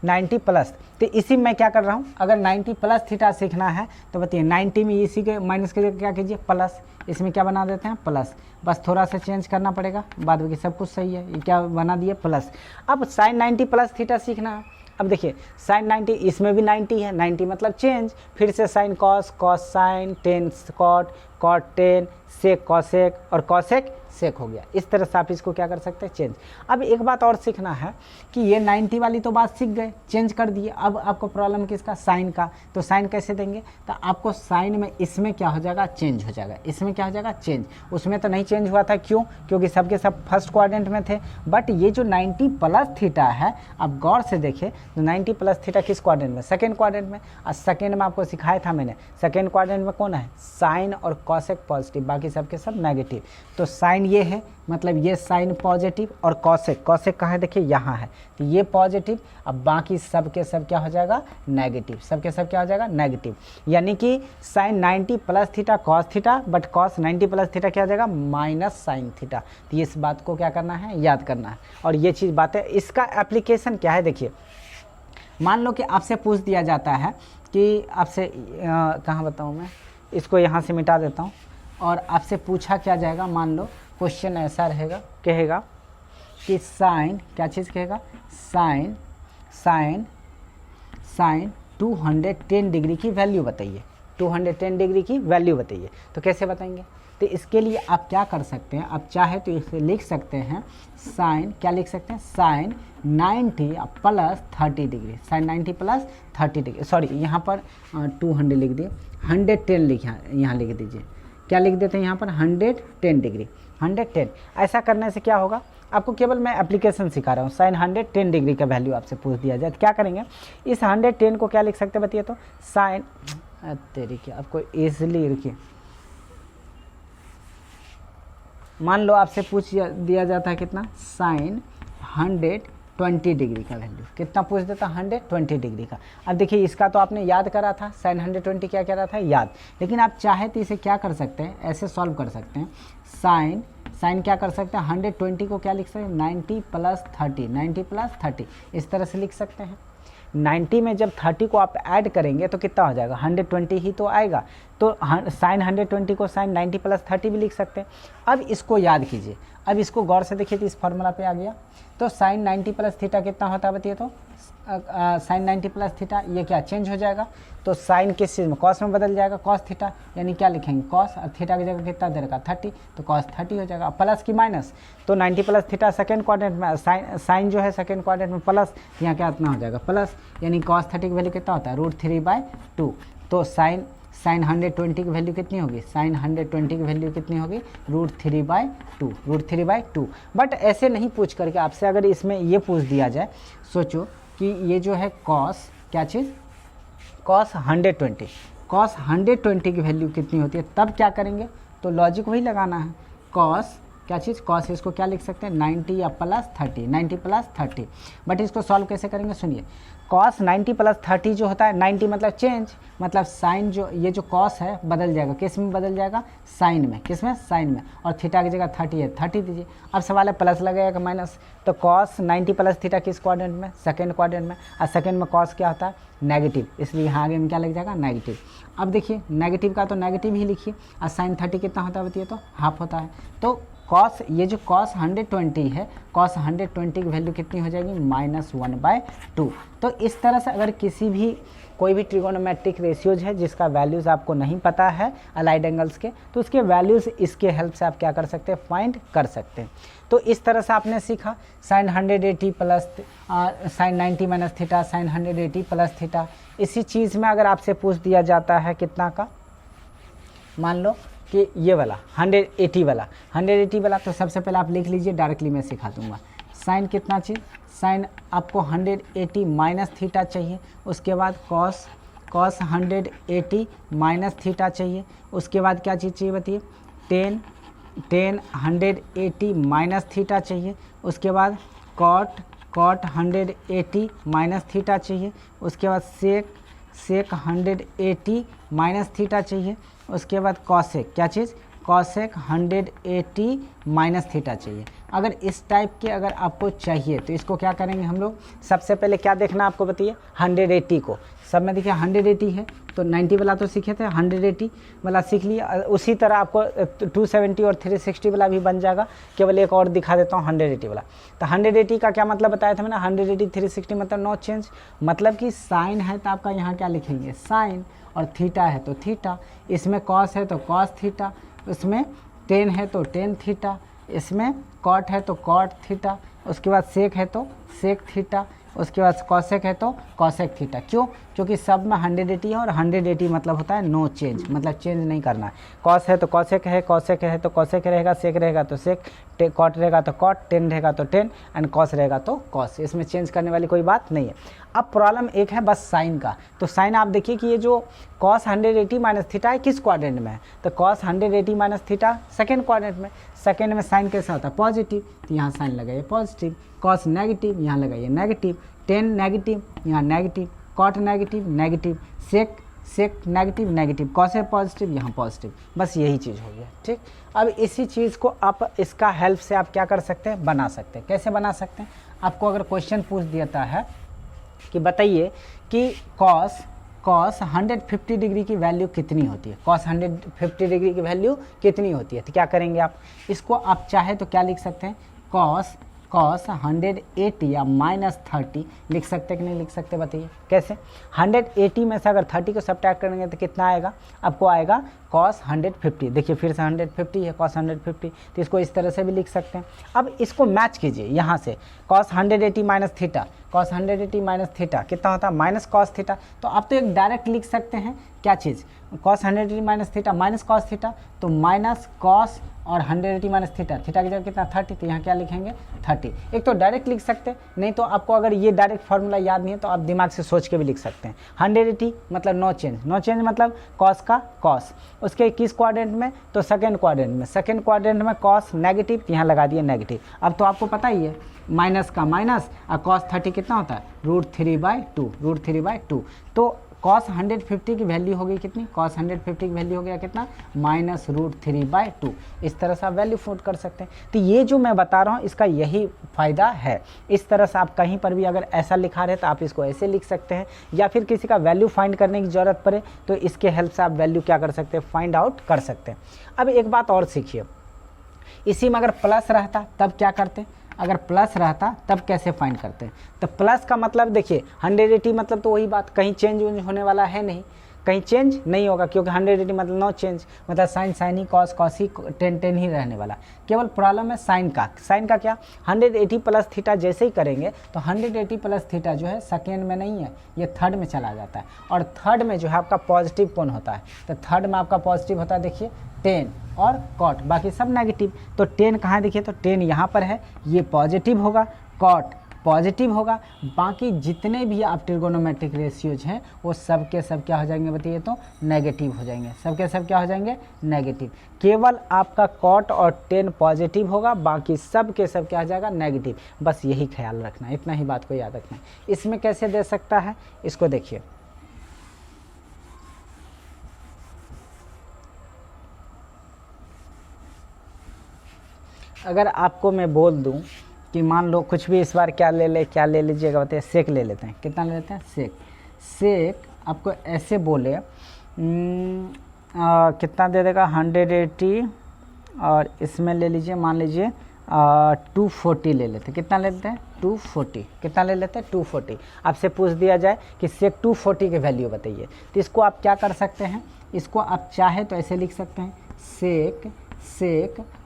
90 प्लस, तो इसी में क्या कर रहा हूँ, अगर 90 प्लस थीटा सीखना है तो बताइए 90 में इसी के माइनस के क्या कीजिए प्लस, इसमें क्या बना देते हैं प्लस, बस थोड़ा सा चेंज करना पड़ेगा, बाद बाकी सब कुछ सही है। ये क्या बना दिए प्लस। अब साइन 90 प्लस थीटा सीखना है। अब देखिए साइन 90, इसमें भी 90 है, 90 मतलब चेंज, फिर से sine cos, cos sine, tan cot, cot tan, sec cosec और कॉसेक सेक हो गया। इस तरह से आप इसको क्या कर सकते हैं चेंज। अब एक बात और सीखना है कि ये 90 वाली तो बात सीख गए, चेंज कर दिए, अब आपको प्रॉब्लम किसका? साइन का। तो साइन कैसे देंगे? तो आपको साइन में इसमें क्या हो जाएगा? चेंज हो जाएगा। इसमें क्या हो जाएगा? चेंज। उसमें तो नहीं चेंज हुआ था, क्यों? क्योंकि सबके सब फर्स्ट क्वाड्रेंट में थे। बट ये जो 90 प्लस थीटा है, आप गौर से देखें तो 90 प्लस थीटा किस क्वाड्रेंट में? सेकेंड क्वाड्रेंट में। और सेकेंड में आपको सिखाया था मैंने, सेकेंड क्वाड्रेंट में कौन है? साइन और कॉसेक पॉजिटिव, बाकी सबके सब नेगेटिव। तो साइन ये है, मतलब ये साइन पॉजिटिव, और कॉसेक, कॉसेक कहाँ है? देखिए यहाँ है, तो ये पॉजिटिव, अब बाकी सब के सब क्या हो जाएगा? नेगेटिव। सब के सब क्या हो जाएगा? नेगेटिव। यानी कि sine 90 plus theta cos theta, but cos 90 plus theta क्या हो जाएगा? Minus sine theta. तो इस बात को क्या करना है? याद करना है। और ये चीज़ बातें, इसका एप्लीकेशन क्या है? देखिए मान लो कि आपसे पूछ दिया जाता है कि आपसे कहाँ बताऊँ मैं, इसको यहाँ से मिटा देता हूँ, और आपसे पूछा क्या जाएगा, मान लो क्वेश्चन ऐसा रहेगा, कहेगा कि साइन, क्या चीज़ कहेगा? साइन साइन साइन 210 डिग्री की वैल्यू बताइए, 210 डिग्री की वैल्यू बताइए। तो कैसे बताएंगे? तो इसके लिए आप क्या कर सकते हैं, आप चाहे तो इसे लिख सकते हैं साइन, क्या लिख सकते हैं? Sine 90 plus 30 degree, sine 90 plus 30 degree, sorry यहाँ पर 200 लिख दिए, 110 लिख, यहाँ लिख दीजिए, क्या लिख देते हैं यहाँ पर? 110 डिग्री, 110। ऐसा करने से क्या होगा? आपको केवल मैं एप्लीकेशन सिखा रहा हूँ। साइन 110 डिग्री का वैल्यू आपसे पूछ दिया जाए तो क्या करेंगे? इस 110 को क्या लिख सकते हैं बताइए? तो साइन, तरीके आपको ईजिली, रुकिए, मान लो आपसे पूछ दिया जाता है कितना? साइन 120 डिग्री का वैल्यू, कितना पूछ देता? 120 डिग्री का। अब देखिए इसका तो आपने याद करा था, साइन 120 क्या कह रहा था? याद। लेकिन आप चाहे तो इसे क्या कर सकते हैं? ऐसे सॉल्व कर सकते हैं। साइन क्या कर सकते हैं? 120 को क्या लिख सकते हैं? 90 प्लस 30, 90 प्लस 30, इस तरह से लिख सकते हैं। 90 में जब 30 को आप ऐड करेंगे तो कितना हो जाएगा? 120 ही तो आएगा। तो साइन 120 को साइन 90 प्लस 30 भी लिख सकते हैं। अब इसको याद कीजिए, अब इसको गौर से देखिए तो इस फॉर्मूला पे आ गया। तो साइन 90 प्लस थीटा कितना होता है बताइए? तो साइन 90 प्लस थीटा, ये क्या चेंज हो जाएगा? तो साइन किस चीज़ में? कॉस में बदल जाएगा, कॉस थीटा, यानी क्या लिखेंगे? कॉस, और थीटा की जगह कितना दे रखा? 30, तो कॉस 30 हो जाएगा। प्लस की माइनस, तो 90 प्लस थीटा सेकेंड क्वाड्रेंट में, साइन जो है सेकेंड क्वाड्रेंट में प्लस, यहाँ क्या इतना हो जाएगा? प्लस, यानी कॉस 30 की वैल्यू कितना होता है? √3/2। तो साइन 120 की वैल्यू कितनी होगी? साइन 120 की वैल्यू कितनी होगी? √3/2, √3/2। बट ऐसे नहीं पूछ करके आपसे अगर इसमें ये पूछ दिया जाए, सोचो कि ये जो है कॉस, क्या चीज़? कॉस 120, कॉस 120 की वैल्यू कितनी होती है, तब क्या करेंगे? तो लॉजिक वही लगाना है। कॉस, क्या चीज़? कॉस, इसको क्या लिख सकते हैं? 90 या प्लस 30, 90 प्लस 30। बट इसको सॉल्व कैसे करेंगे? सुनिए, कॉस 90 प्लस 30 जो होता है, 90 मतलब चेंज, मतलब साइन जो, ये जो कॉस है बदल जाएगा, किस में बदल जाएगा? साइन में। किस में? साइन में। और थीटा की जगह 30 है, 30 दीजिए। अब सवाल है प्लस लगेगा कि माइनस? तो कॉस 90 प्लस थीटा किस क्वाड्रेंट में? सेकेंड क्वाड्रेंट में। और सेकेंड में कॉस क्या होता है? नेगेटिव, इसलिए यहाँ आगे में क्या लग जाएगा? नेगेटिव। अब देखिए नेगेटिव का तो नेगेटिव ही लिखिए। और साइन 30 कितना होता है बताइए? तो हाफ होता है। तो कॉस, ये जो कॉस 120 है, कॉस 120 की वैल्यू कितनी हो जाएगी? -1/2। तो इस तरह से अगर किसी भी कोई भी ट्रिगोनोमेट्रिक रेशियोज है जिसका वैल्यूज़ आपको नहीं पता है अलाइड एंगल्स के, तो उसके वैल्यूज़ इसके हेल्प से आप क्या कर सकते हैं? फाइंड कर सकते हैं। तो इस तरह से आपने सीखा sine 180 plus sine 90 minus theta, sine 180 plus theta. इसी चीज़ में अगर आपसे पूछ दिया जाता है कितना का, मान लो कि ये वाला 180 वाला, तो सबसे पहले आप लिख लीजिए, डायरेक्टली मैं सिखा दूंगा। साइन कितना चीज़? साइन आपको 180 माइनस थीटा चाहिए, उसके बाद कॉस 180 माइनस थीटा चाहिए, उसके बाद क्या चीज़ चाहिए बताइए? टेन 180 माइनस थीटा चाहिए, उसके बाद कॉट 180 माइनस थीटा चाहिए, उसके बाद सेक 180 माइनस थीटा चाहिए, उसके बाद कॉसेक, क्या चीज़, कॉसेक 180 माइनस थीटा चाहिए। अगर इस टाइप के अगर आपको चाहिए तो इसको क्या करेंगे हम लोग, सबसे पहले क्या देखना आपको बताइए, 180 को, सब में देखिए 180 है तो 90 वाला तो सीखे थे, 180 वाला सीख लिया। उसी तरह आपको 270 और 360 वाला भी बन जाएगा, केवल एक और दिखा देता हूँ 180 वाला। तो 180 का क्या मतलब बताया था मैंने, 180 360 मतलब नो चेंज, मतलब कि साइन है तो आपका यहाँ क्या लिखेंगे साइन, और थीटा है तो थीटा, इसमें कॉस है तो कॉस थीटा, इसमें टेन है तो टेन थीटा, इसमें कॉट है तो कॉट थीटा, उसके बाद सेक है तो सेक थीटा, उसके बाद कॉसेक है तो कॉसेक थीटा। क्यों, क्योंकि सब में 180 है और 180 मतलब होता है नो चेंज, मतलब चेंज नहीं करना है। कॉस है तो कॉसेक है, कॉसेक है तो कॉसेक रहेगा, सेक रहेगा तो सेक, कॉट रहेगा तो कॉट, टेन रहेगा तो टेन, एंड कॉस रहेगा तो कॉस, इसमें चेंज करने वाली कोई बात नहीं है। अब प्रॉब्लम एक है बस साइन का, तो साइन आप देखिए कि ये जो कॉस 180 माइनस थीटा है किस क्वाड्रेंट में है, तो cos 180 minus theta second quadrant में, सेकेंड में साइन कैसा होता है पॉजिटिव, तो यहाँ साइन लगाइए पॉजिटिव, कॉस नेगेटिव यहाँ लगाइए नेगेटिव, टेन नेगेटिव यहाँ नेगेटिव, कॉट नेगेटिव नेगेटिव, सेक सेक नेगेटिव नेगेटिव, कॉसेक पॉजिटिव यहाँ पॉजिटिव, बस यही चीज़ हो गया। ठीक, अब इसी चीज़ को आप इसका हेल्प से आप क्या कर सकते हैं, बना सकते हैं। कैसे बना सकते हैं, आपको अगर क्वेश्चन पूछ देता है कि बताइए कि कॉस 150 डिग्री की वैल्यू कितनी होती है, कॉस 150 डिग्री की वैल्यू कितनी होती है, तो क्या करेंगे आप, इसको आप चाहे तो क्या लिख सकते हैं, कॉस 180 या -30 लिख सकते कि नहीं लिख सकते, बताइए कैसे। 180 में से अगर 30 को सब्ट्रैक्ट करेंगे तो कितना आएगा, आपको आएगा कॉस 150, देखिए फिर से 150 है कॉस 150, तो इसको इस तरह से भी लिख सकते हैं। अब इसको मैच कीजिए यहाँ से, cos 180 minus theta, cos 180 minus theta कितना होता है, माइनस कॉस थीटा, तो आप तो एक डायरेक्ट लिख सकते हैं क्या चीज़, cos 180 minus theta minus cos theta, तो माइनस कॉस और 180 माइनस थीटा, थीटा की जगह कितना 30, तो यहाँ क्या लिखेंगे 30। एक तो डायरेक्ट लिख सकते हैं, नहीं तो आपको अगर ये डायरेक्ट फार्मूला याद नहीं है तो आप दिमाग से सोच के भी लिख सकते हैं। 180 मतलब नो चेंज, नो चेंज मतलब कॉस का कॉस, उसके किस क्वाड्रेंट में, तो सेकेंड क्वाड्रेंट में, सेकेंड क्वाड्रेंट में कॉस नेगेटिव, यहाँ लगा दिए नेगेटिव। अब तो आपको पता ही है माइनस का माइनस, और कॉस 30 कितना होता है √3/2, √3/2, तो कॉस 150 की वैल्यू हो गई कितनी, कॉस 150 की वैल्यू हो गया कितना, -√3/2। इस तरह से आप वैल्यू फुट कर सकते हैं। तो ये जो मैं बता रहा हूँ इसका यही फ़ायदा है। इस तरह से आप कहीं पर भी अगर ऐसा लिखा रहे तो आप इसको ऐसे लिख सकते हैं, या फिर किसी का वैल्यू फाइंड करने की ज़रूरत पड़े तो इसके हेल्प से आप वैल्यू क्या कर सकते हैं, फाइंड आउट कर सकते हैं। अब एक बात और सीखिए, इसी में अगर प्लस रहता तब क्या करते, अगर प्लस रहता तब कैसे फाइंड करते हैं, तो प्लस का मतलब देखिए 180 मतलब तो वही बात, कहीं चेंज होने वाला है नहीं, कहीं चेंज नहीं होगा, क्योंकि 180 मतलब नो चेंज, मतलब साइन साइन ही, कॉस कॉस ही, टेन टेन ही रहने वाला। केवल प्रॉब्लम है साइन का, साइन का क्या, 180 प्लस थीटा जैसे ही करेंगे तो 180 प्लस थीटा जो है सेकेंड में नहीं है, ये थर्ड में चला जाता है, और थर्ड में जो है आपका पॉजिटिव कौन होता है, तो थर्ड में आपका पॉजिटिव होता है, देखिए 10 और कॉट, बाकी सब नेगेटिव। तो 10 कहाँ देखिए, तो 10 यहाँ पर है, ये पॉजिटिव होगा, कॉट पॉजिटिव होगा, बाकी जितने भी आप ट्रिगोनोमेट्रिक रेशियोज हैं वो सब के सब क्या हो जाएंगे बताइए, तो नेगेटिव हो जाएंगे, सब के सब क्या हो जाएंगे नेगेटिव। केवल आपका कॉट और 10 पॉजिटिव होगा, बाकी सब के सब क्या हो जाएगा नेगेटिव। बस यही ख्याल रखना, इतना ही बात को याद रखना है। इसमें कैसे दे सकता है, इसको देखिए, अगर आपको मैं बोल दूं कि मान लो कुछ भी इस बार क्या ले लीजिएगा बताइए, सेक ले लेते हैं, कितना ले लेते हैं सेक, सेक आपको ऐसे बोले कितना दे देगा 180, और इसमें ले लीजिए मान लीजिए 240 ले लेते हैं, कितना ले लेते हैं 240, कितना ले लेते हैं 240। आपसे पूछ दिया जाए कि सेक 240 की वैल्यू बताइए, तो इसको आप क्या कर सकते हैं, इसको आप चाहे तो ऐसे लिख सकते हैं, सेक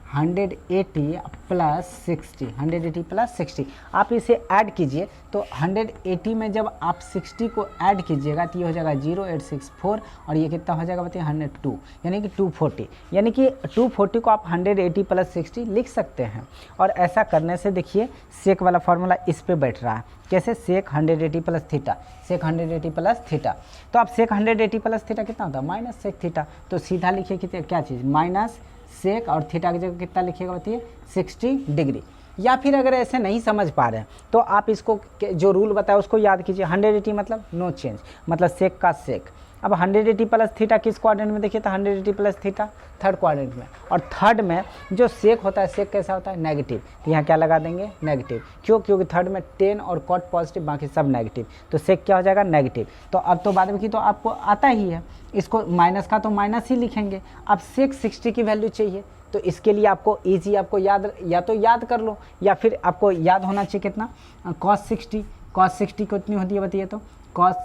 180 प्लस 60, 180 प्लस 60, आप इसे ऐड कीजिए तो 180 में जब आप 60 को ऐड कीजिएगा तो ये हो जाएगा 0864, और ये कितना हो जाएगा बताइए 102, यानी कि 240, यानी कि 240 को आप 180 प्लस 60 लिख सकते हैं। और ऐसा करने से देखिए सेक वाला फार्मूला इस पे बैठ रहा है, कैसे, सेक 180 प्लस थीटा, सेक 180 प्लस थीटा, तो आप सेक 180 प्लस थीटा कितना होता है माइनस सेक थीटा, तो सीधा लिखिए कितने क्या चीज़ माइनस सेक, और थीटा की जगह कितना लिखिएगा बताइए 60 डिग्री। या फिर अगर ऐसे नहीं समझ पा रहे हैं तो आप इसको जो रूल बताया उसको याद कीजिए। 180 मतलब नो चेंज, मतलब सेक का सेक। अब 180 प्लस थीटा किस क्वाड्रेंट में, देखिए तो 180 प्लस थीटा थर्ड क्वाड्रेंट में, और थर्ड में जो सेक होता है, सेक कैसा होता है, नेगेटिव, तो यहाँ क्या लगा देंगे, नेगेटिव। क्यों, क्योंकि थर्ड में टेन और कॉट पॉजिटिव, बाकी सब नेगेटिव, तो सेक क्या हो जाएगा, नेगेटिव। तो अब तो बाद में की तो आपको आता ही है, इसको माइनस का तो माइनस ही लिखेंगे। अब सेक 60 की वैल्यू चाहिए, तो इसके लिए आपको ईजी, आपको याद, या तो याद कर लो या फिर आपको याद होना चाहिए कितना, cos 60। cos 60 कितनी होती है बताइए तो, cos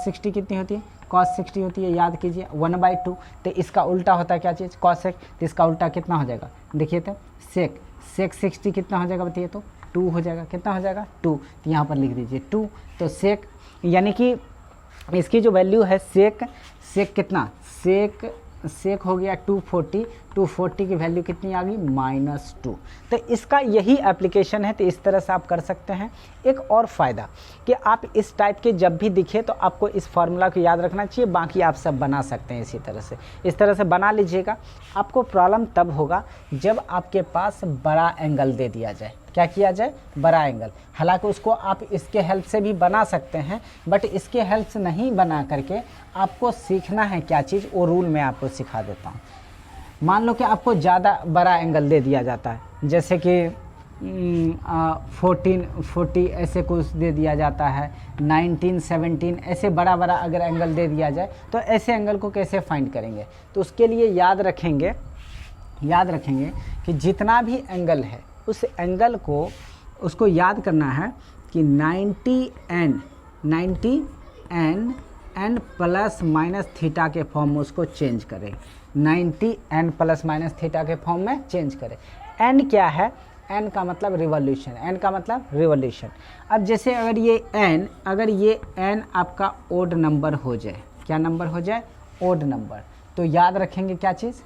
60 कितनी होती है, cos 60 होती है, याद कीजिए 1/2। तो इसका उल्टा होता है क्या चीज़, cosec, तो इसका उल्टा कितना हो जाएगा, देखिए तो sec 60 कितना हो जाएगा बताइए तो, 2 हो जाएगा, कितना हो जाएगा 2, तो यहाँ पर लिख दीजिए 2। तो sec यानी कि इसकी जो वैल्यू है sec कितना, sec हो गया 240 की वैल्यू कितनी आ गई, -2। तो इसका यही एप्लीकेशन है, तो इस तरह से आप कर सकते हैं। एक और फ़ायदा कि आप इस टाइप के जब भी दिखे तो आपको इस फार्मूला को याद रखना चाहिए, बाकी आप सब बना सकते हैं इस तरह से बना लीजिएगा। आपको प्रॉब्लम तब होगा जब आपके पास बड़ा एंगल दे दिया जाए, क्या किया जाए, बड़ा एंगल। हालांकि उसको आप इसके हेल्प से भी बना सकते हैं, बट इसके हेल्प से नहीं बना करके आपको सीखना है क्या चीज़, वो रूल मैं आपको सिखा देता हूँ। मान लो कि आपको ज़्यादा बड़ा एंगल दे दिया जाता है, जैसे कि 1440 ऐसे कुछ दे दिया जाता है, 1917 ऐसे बड़ा अगर एंगल दे दिया जाए, तो ऐसे एंगल को कैसे फाइंड करेंगे। तो उसके लिए याद रखेंगे कि जितना भी एंगल है उस एंगल को उसको याद करना है कि 90 n प्लस माइनस थीटा के फॉर्म में उसको चेंज करें, 90 n प्लस माइनस थीटा के फॉर्म में चेंज करें। n क्या है, n का मतलब रिवॉल्यूशन, अब जैसे अगर ये n आपका ओड नंबर हो जाए, क्या नंबर हो जाए, ओड नंबर, तो याद रखेंगे क्या चीज़,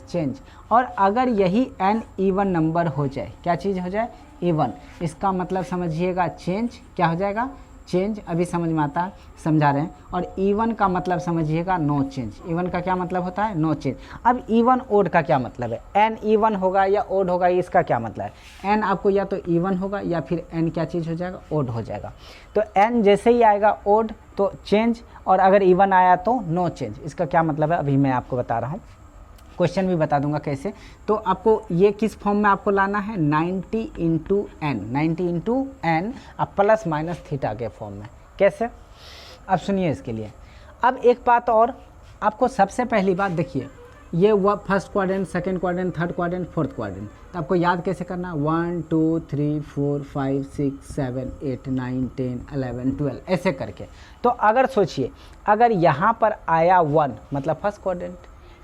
चेंज। और अगर यही n इवन नंबर हो जाए, क्या चीज़ हो जाए, इवन, इसका मतलब समझिएगा चेंज, क्या हो जाएगा, चेंज। अभी समझ में आता है, समझा रहे हैं। और इवन का मतलब समझिएगा नो चेंज, इवन का क्या मतलब होता है, नो चेंज। अब इवन ओड का क्या मतलब है, n इवन होगा या ओड होगा, इसका क्या मतलब है, n आपको या तो इवन होगा या फिर n क्या चीज़ हो जाएगा, ओड हो जाएगा। तो n जैसे ही आएगा ओड तो चेंज, और अगर इवन आया तो नो चेंज। इसका क्या मतलब है अभी मैं आपको बता रहा हूँ, क्वेश्चन भी बता दूंगा कैसे। तो आपको ये किस फॉर्म में आपको लाना है, 90 इंटू n अब प्लस माइनस थीटा के फॉर्म में, कैसे, अब सुनिए इसके लिए। अब एक बात और, आपको सबसे पहली बात देखिए, ये first quadrant, second quadrant, third quadrant, fourth quadrant, तो आपको याद कैसे करना, 1 2 3 4 5 6 7 8 9 10 11 12 ऐसे करके। तो अगर सोचिए, अगर यहाँ पर आया 1 मतलब फर्स्ट क्वाड्रेंट,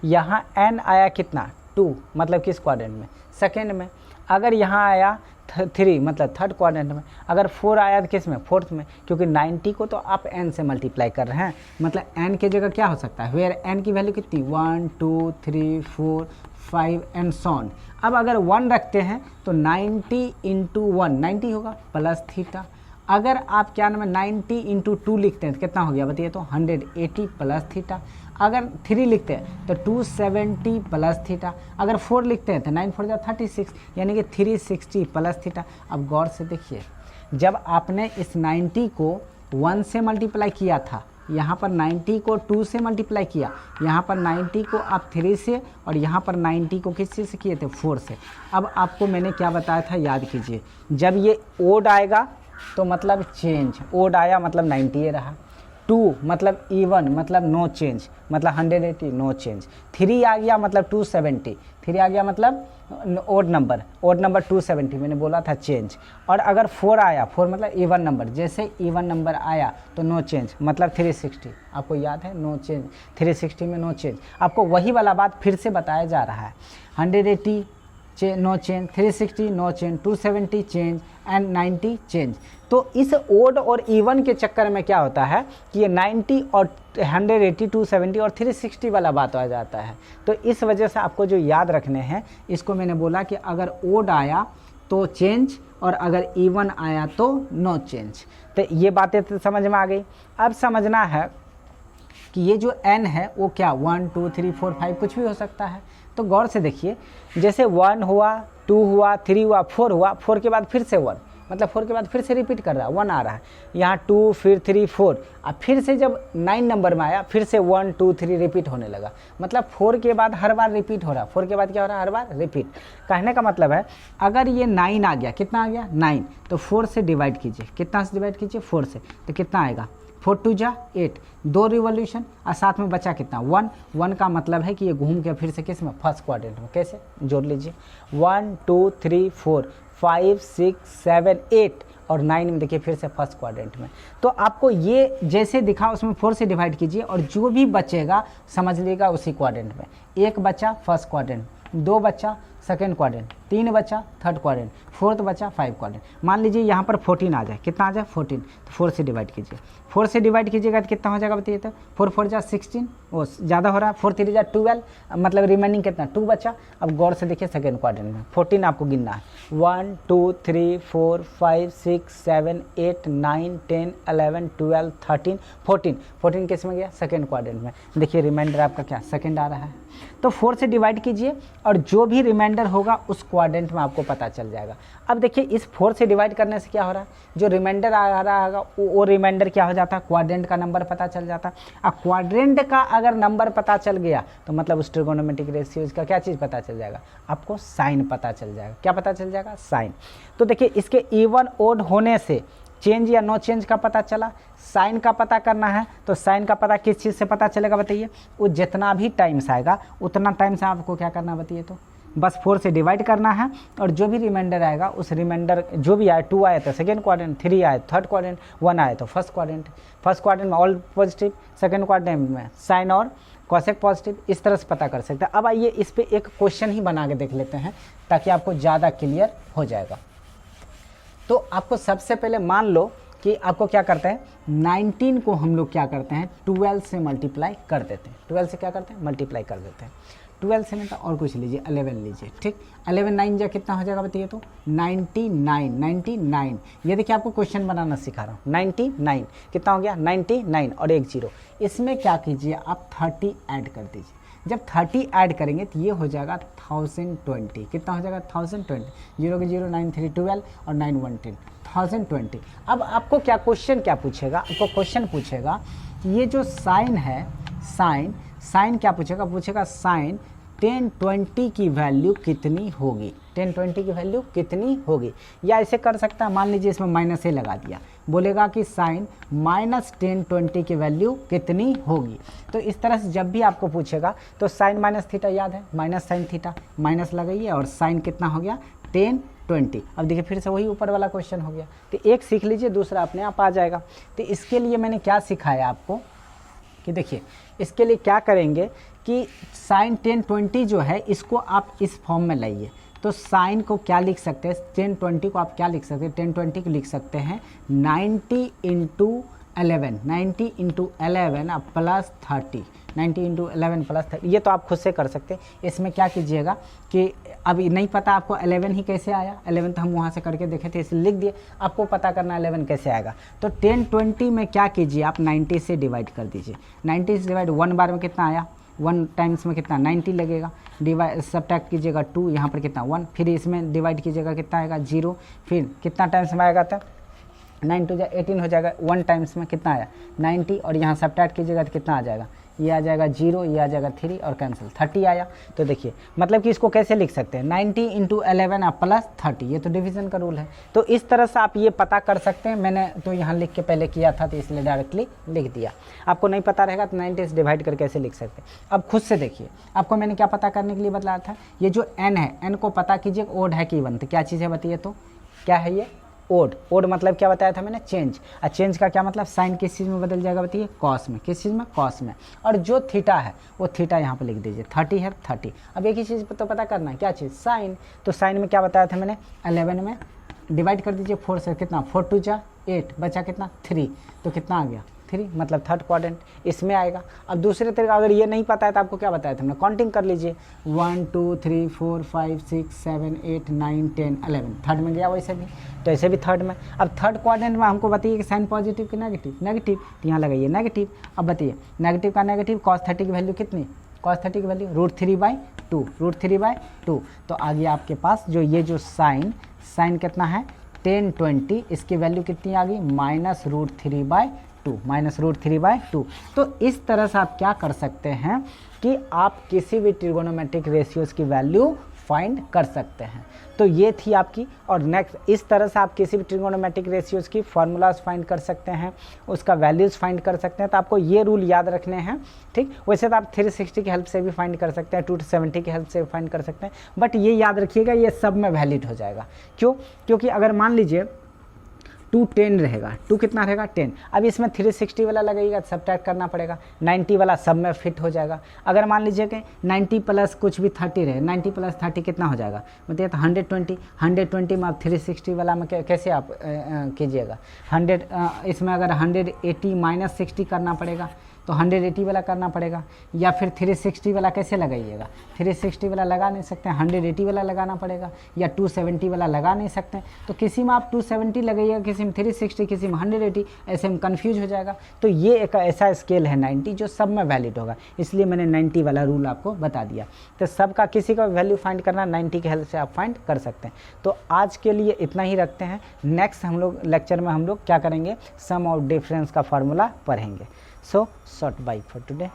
यहाँ n आया कितना, 2 मतलब किस क्वाड्रेंट में, सेकेंड में, अगर यहाँ आया 3 मतलब थर्ड क्वाड्रेंट में, अगर 4 आया तो किस में, फोर्थ में, क्योंकि 90 को तो आप n से मल्टीप्लाई कर रहे हैं, मतलब n की जगह क्या हो सकता है, वेयर n की वैल्यू कितनी, 1 2 3 4 5 एंड सॉन। अब अगर 1 रखते हैं तो 90 इंटू 1 90 होगा प्लस थीटा। अगर आप क्या नाम है 90 इंटू 2 लिखते हैं तो कितना हो गया बताइए तो 180 प्लस थीटा। अगर 3 लिखते हैं तो 270 प्लस थीटा। अगर 4 लिखते हैं तो 9 4 36 यानी कि 360 प्लस थीटा। अब गौर से देखिए, जब आपने इस 90 को 1 से मल्टीप्लाई किया था, यहाँ पर 90 को 2 से मल्टीप्लाई किया, यहाँ पर 90 को आप 3 से, और यहाँ पर 90 को किस चीज़ से किए थे, 4 से। अब आपको मैंने क्या बताया था याद कीजिए, जब ये ओड आएगा तो मतलब चेंज, ओड आया मतलब 90 रहा, 2 मतलब इवन मतलब नो चेंज, मतलब 180 नो चेंज, 3 आ गया मतलब 270, 3 आ गया मतलब ओड नंबर 270 मैंने बोला था चेंज। और अगर 4 आया, 4 मतलब इवन नंबर, जैसे इवन नंबर आया तो नो चेंज मतलब 360, आपको याद है नो चेंज, 360 में नो चेंज। आपको वही वाला बात फिर से बताया जा रहा है, 180 no change, 360 no change, 270 change and 90 change. तो इस ओड और इवन के चक्कर में क्या होता है कि ये 90 और 180, 270 और 360 वाला बात आ जाता है। तो इस वजह से आपको जो याद रखने हैं, इसको मैंने बोला कि अगर ओड आया तो चेंज और अगर इवन आया तो नो चेंज। तो ये बातें तो समझ में आ गई। अब समझना है कि ये जो n है वो क्या 1 2 3 4 5 कुछ भी हो सकता है। तो गौर से देखिए, जैसे 1 हुआ, 2 हुआ, 3 हुआ, 4 हुआ, 4 के बाद फिर से 1, मतलब 4 के बाद फिर से रिपीट कर रहा है, 1 आ रहा है। यहाँ 2 फिर 3 4, अब फिर से जब 9 नंबर में आया फिर से 1 2 3 रिपीट होने लगा, मतलब 4 के बाद हर बार रिपीट हो रहा है, 4 के बाद क्या हो रहा है, हर बार रिपीट। कहने का मतलब है अगर ये 9 आ गया, कितना आ गया 9, तो 4 से डिवाइड कीजिए, कितना से डिवाइड कीजिए 4 से, तो कितना आएगा 4 2 जा 8, 2 रिवॉल्यूशन और साथ में बचा कितना 1, 1 का मतलब है कि ये घूम के फिर से किस में, फर्स्ट क्वाड्रेंट में। कैसे जोड़ लीजिए 1 2 3 4 5 6 7 8 और 9 में देखिए फिर से फर्स्ट क्वाड्रेंट में। तो आपको ये जैसे दिखा उसमें 4 से डिवाइड कीजिए और जो भी बचेगा समझ लीजिएगा उसी क्वाड्रेंट में। 1 बचा फर्स्ट क्वाड्रेंट, 2 बचा सेकेंड क्वाड्रेंट, 3 बचा थर्ड क्वाड्रेंट, 4th बचा 5 क्वाड्रेंट। मान लीजिए यहाँ पर 14 आ जाए, कितना आ जाए 14, तो 4 से डिवाइड कीजिए, 4 से डिवाइड कीजिएगा तो कितना हो जाएगा बताइए, तो 4 4 जा 16, वो ज़्यादा हो रहा है, 4 3 जा 12, मतलब रिमेनिंग कितना 2 बचा। अब गौर से देखिए सेकेंड क्वाड्रेंट में 14 आपको गिनना है, 1 2 3 4 5 6 7 8 9 10 11 12 13 14, 14 किस में गया, सेकेंड क्वाड्रेंट में। देखिए रिमाइंडर आपका क्या सेकेंड आ रहा है, तो 4 से डिवाइड कीजिए और जो भी रिमाइंडर होगा उस क्वाड्रेंट में आपको पता चल जाएगा। अब देखिए इस 4 से डिवाइड करने से क्या हो रहा है, जो रिमाइंडर आ रहा है वो रिमाइंडर क्या हो जाता है, क्वाड्रेंट का नंबर पता चल जाता है। अब क्वाड्रेंट का अगर नंबर पता चल गया तो मतलब उस ट्रिगोनोमेट्रिक रेशियोज का क्या चीज़ पता चल जाएगा, आपको साइन पता चल जाएगा। क्या पता चल जाएगा, साइन। तो देखिए इसके इवन ओड होने से चेंज या नो चेंज का पता चला। साइन का पता करना है तो साइन का पता किस चीज़ से पता चलेगा बताइए, वो जितना भी टाइम्स आएगा उतना टाइम्स आपको क्या करना है बताइए, तो बस 4 से डिवाइड करना है और जो भी रिमाइंडर आएगा उस रिमाइंडर जो भी आए, 2 आए तो सेकेंड क्वाड्रेंट, 3 आए थर्ड क्वाड्रेंट, 1 आए तो फर्स्ट क्वाड्रेंट में ऑल पॉजिटिव, सेकेंड क्वाड्रेंट में साइन और कॉसेक पॉजिटिव, इस तरह से पता कर सकते हैं। अब आइए इस पर एक क्वेश्चन ही बना के देख लेते हैं ताकि आपको ज़्यादा क्लियर हो जाएगा। तो आपको सबसे पहले मान लो कि आपको क्या करते हैं, 19 को हम लोग क्या करते हैं 12 से मल्टीप्लाई कर देते हैं, 12 से क्या करते हैं मल्टीप्लाई कर देते हैं। 12 से मतलब और कुछ लीजिए 11 लीजिए, ठीक। 11 9 जा कितना हो जाएगा बताइए, तो 99। ये देखिए आपको क्वेश्चन बनाना सिखा रहा हूँ। 99 कितना हो गया 99 और 1 0। इसमें क्या कीजिए आप 30 ऐड कर दीजिए। जब 30 ऐड करेंगे तो ये हो जाएगा 1020। कितना हो जाएगा 1020, 0 के 0 9 3 12 और 9 1 10, 1020। अब आपको क्या क्वेश्चन क्या पूछेगा, आपको क्वेश्चन पूछेगा ये जो साइन है, साइन क्या पूछेगा साइन 1020 की वैल्यू कितनी होगी, 1020 की वैल्यू कितनी होगी। या ऐसे कर सकता है, मान लीजिए इसमें माइनस ए लगा दिया, बोलेगा कि साइन -1020 की वैल्यू कितनी होगी। तो इस तरह से जब भी आपको पूछेगा तो साइन माइनस थीटा याद है, माइनस साइन थीटा, माइनस लगाइए और साइन कितना हो गया 1020। अब देखिए फिर से वही ऊपर वाला क्वेश्चन हो गया। तो एक सीख लीजिए, दूसरा अपने आप आ जाएगा। तो इसके लिए मैंने क्या सिखाया आपको कि देखिए इसके लिए क्या करेंगे कि साइन 1020 जो है इसको आप इस फॉर्म में लाइए। तो साइन को क्या लिख सकते हैं, 1020 को आप क्या लिख सकते हैं, 1020 को लिख सकते हैं 90 into 11, 90 into 11 plus 30, 90 into 11 plus 30। ये तो आप खुद से कर सकते हैं। इसमें क्या कीजिएगा कि अभी नहीं पता आपको 11 ही कैसे आया, 11 तो हम वहाँ से करके देखे थे इसलिए लिख दिए। आपको पता करना 11 कैसे आएगा, तो 1020 में क्या कीजिए आप 90 से डिवाइड कर दीजिए। 90 से डिवाइड 1 बार में कितना आया, 1 टाइम्स में कितना 90 लगेगा, डिवाइड सब्ट्रैक्ट कीजिएगा 2, यहाँ पर कितना 1, फिर इसमें डिवाइड कीजिएगा कितना आएगा 0, फिर कितना टाइम्स में आएगा तो 9 2 जा 18 हो जाएगा, 1 टाइम्स में कितना आया 90 और यहाँ सब्ट्रैक्ट कीजिएगा तो कितना आ जाएगा, ये आ जाएगा 0, ये आ जाएगा 3 और कैंसिल 30 आया। तो देखिए मतलब कि इसको कैसे लिख सकते हैं 90 इंटू 11 प्लस 30, ये तो डिवीज़न का रूल है। तो इस तरह से आप ये पता कर सकते हैं। मैंने तो यहाँ लिख के पहले किया था तो इसलिए डायरेक्टली लिख दिया। आपको नहीं पता रहेगा तो 90 से डिवाइड करके कैसे लिख सकते हैं। अब खुद से देखिए, आपको मैंने क्या पता करने के लिए बताया था, ये जो n है n को पता कीजिए ओड है कि इवन। तो क्या चीज़ है बताइए, तो क्या है ये ओड। ओड मतलब क्या बताया था मैंने, चेंज। और चेंज का क्या मतलब, साइन किस चीज़ में बदल जाएगा बताइए, कॉस में। किस चीज़ में, कॉस में। और जो थीटा है वो थीटा यहाँ पे लिख दीजिए, 30 है 30। अब एक ही चीज़ तो पता करना है, क्या चीज़, साइन। तो साइन में क्या बताया था मैंने, 11 में डिवाइड कर दीजिए 4 से, कितना 4 2 जा 8, बचा कितना 3, तो कितना आ गया 3, मतलब थर्ड क्वाड्रेंट इसमें आएगा। अब दूसरे तरीका अगर ये नहीं पता है तो आपको क्या बताया था हमने, काउंटिंग कर लीजिए 1 2 3 4 5 6 7 8 9 10 11, थर्ड में गया वैसे भी, तो ऐसे भी थर्ड में। अब थर्ड क्वाड्रेंट में हमको बताइए कि साइन पॉजिटिव कि नेगेटिव, नेगेटिव, तो यहाँ लगाइए नेगेटिव। अब बताइए नेगेटिव का नेगेटिव, cos 30 की वैल्यू कितनी, cos 30 की वैल्यू √3/2, 2, √3/2। तो आगे आपके पास जो ये जो साइन कितना है 10 20, इसकी वैल्यू कितनी आ गई -√3/2। तो इस तरह से आप क्या कर सकते हैं कि आप किसी भी ट्रिगोनोमेट्रिक रेशियोज़ की वैल्यू फाइंड कर सकते हैं। तो ये थी आपकी, और नेक्स्ट इस तरह से आप किसी भी ट्रिगोनोमेट्रिक रेशियोज़ की फार्मूलाज फाइंड कर सकते हैं, उसका वैल्यूज़ फाइंड कर सकते हैं। तो आपको ये रूल याद रखने हैं, ठीक। वैसे तो आप 360 की हेल्प से भी फाइंड कर सकते हैं, 270 की हेल्प से भी फाइंड कर सकते हैं, बट ये याद रखिएगा ये सब में वैलिड हो जाएगा। क्यों? क्योंकि अगर मान लीजिए 2 10 रहेगा, 2 कितना रहेगा 10, अब इसमें 360 वाला लगेगा, सब्ट्रैक्ट करना पड़ेगा, 90 वाला सब में फिट हो जाएगा। अगर मान लीजिए कि 90 प्लस कुछ भी 30 रहे, 90 प्लस 30 कितना हो जाएगा, मतलब तो 120 में आप 360 वाला में कैसे आप कीजिएगा 100, इसमें अगर 180 माइनस 60 करना पड़ेगा तो 180 वाला करना पड़ेगा, या फिर 360 वाला कैसे लगाइएगा, 360 वाला लगा नहीं सकते, 180 वाला लगाना पड़ेगा, या 270 वाला लगा नहीं सकते। तो किसी में आप 270 लगाइएगा, किसी में 360, किसी में 180, ऐसे में कन्फ्यूज हो जाएगा। तो ये एक ऐसा स्केल है 90 जो सब में वैलिड होगा, इसलिए मैंने 90 वाला रूल आपको बता दिया। तो सबका किसी का वैल्यू फाइंड करना 90 की हेल्प से आप फाइंड कर सकते हैं। तो आज के लिए इतना ही रखते हैं, नेक्स्ट हम लोग लेक्चर में हम लोग क्या करेंगे, सम और डिफरेंस का फार्मूला पढ़ेंगे। So short bye for today.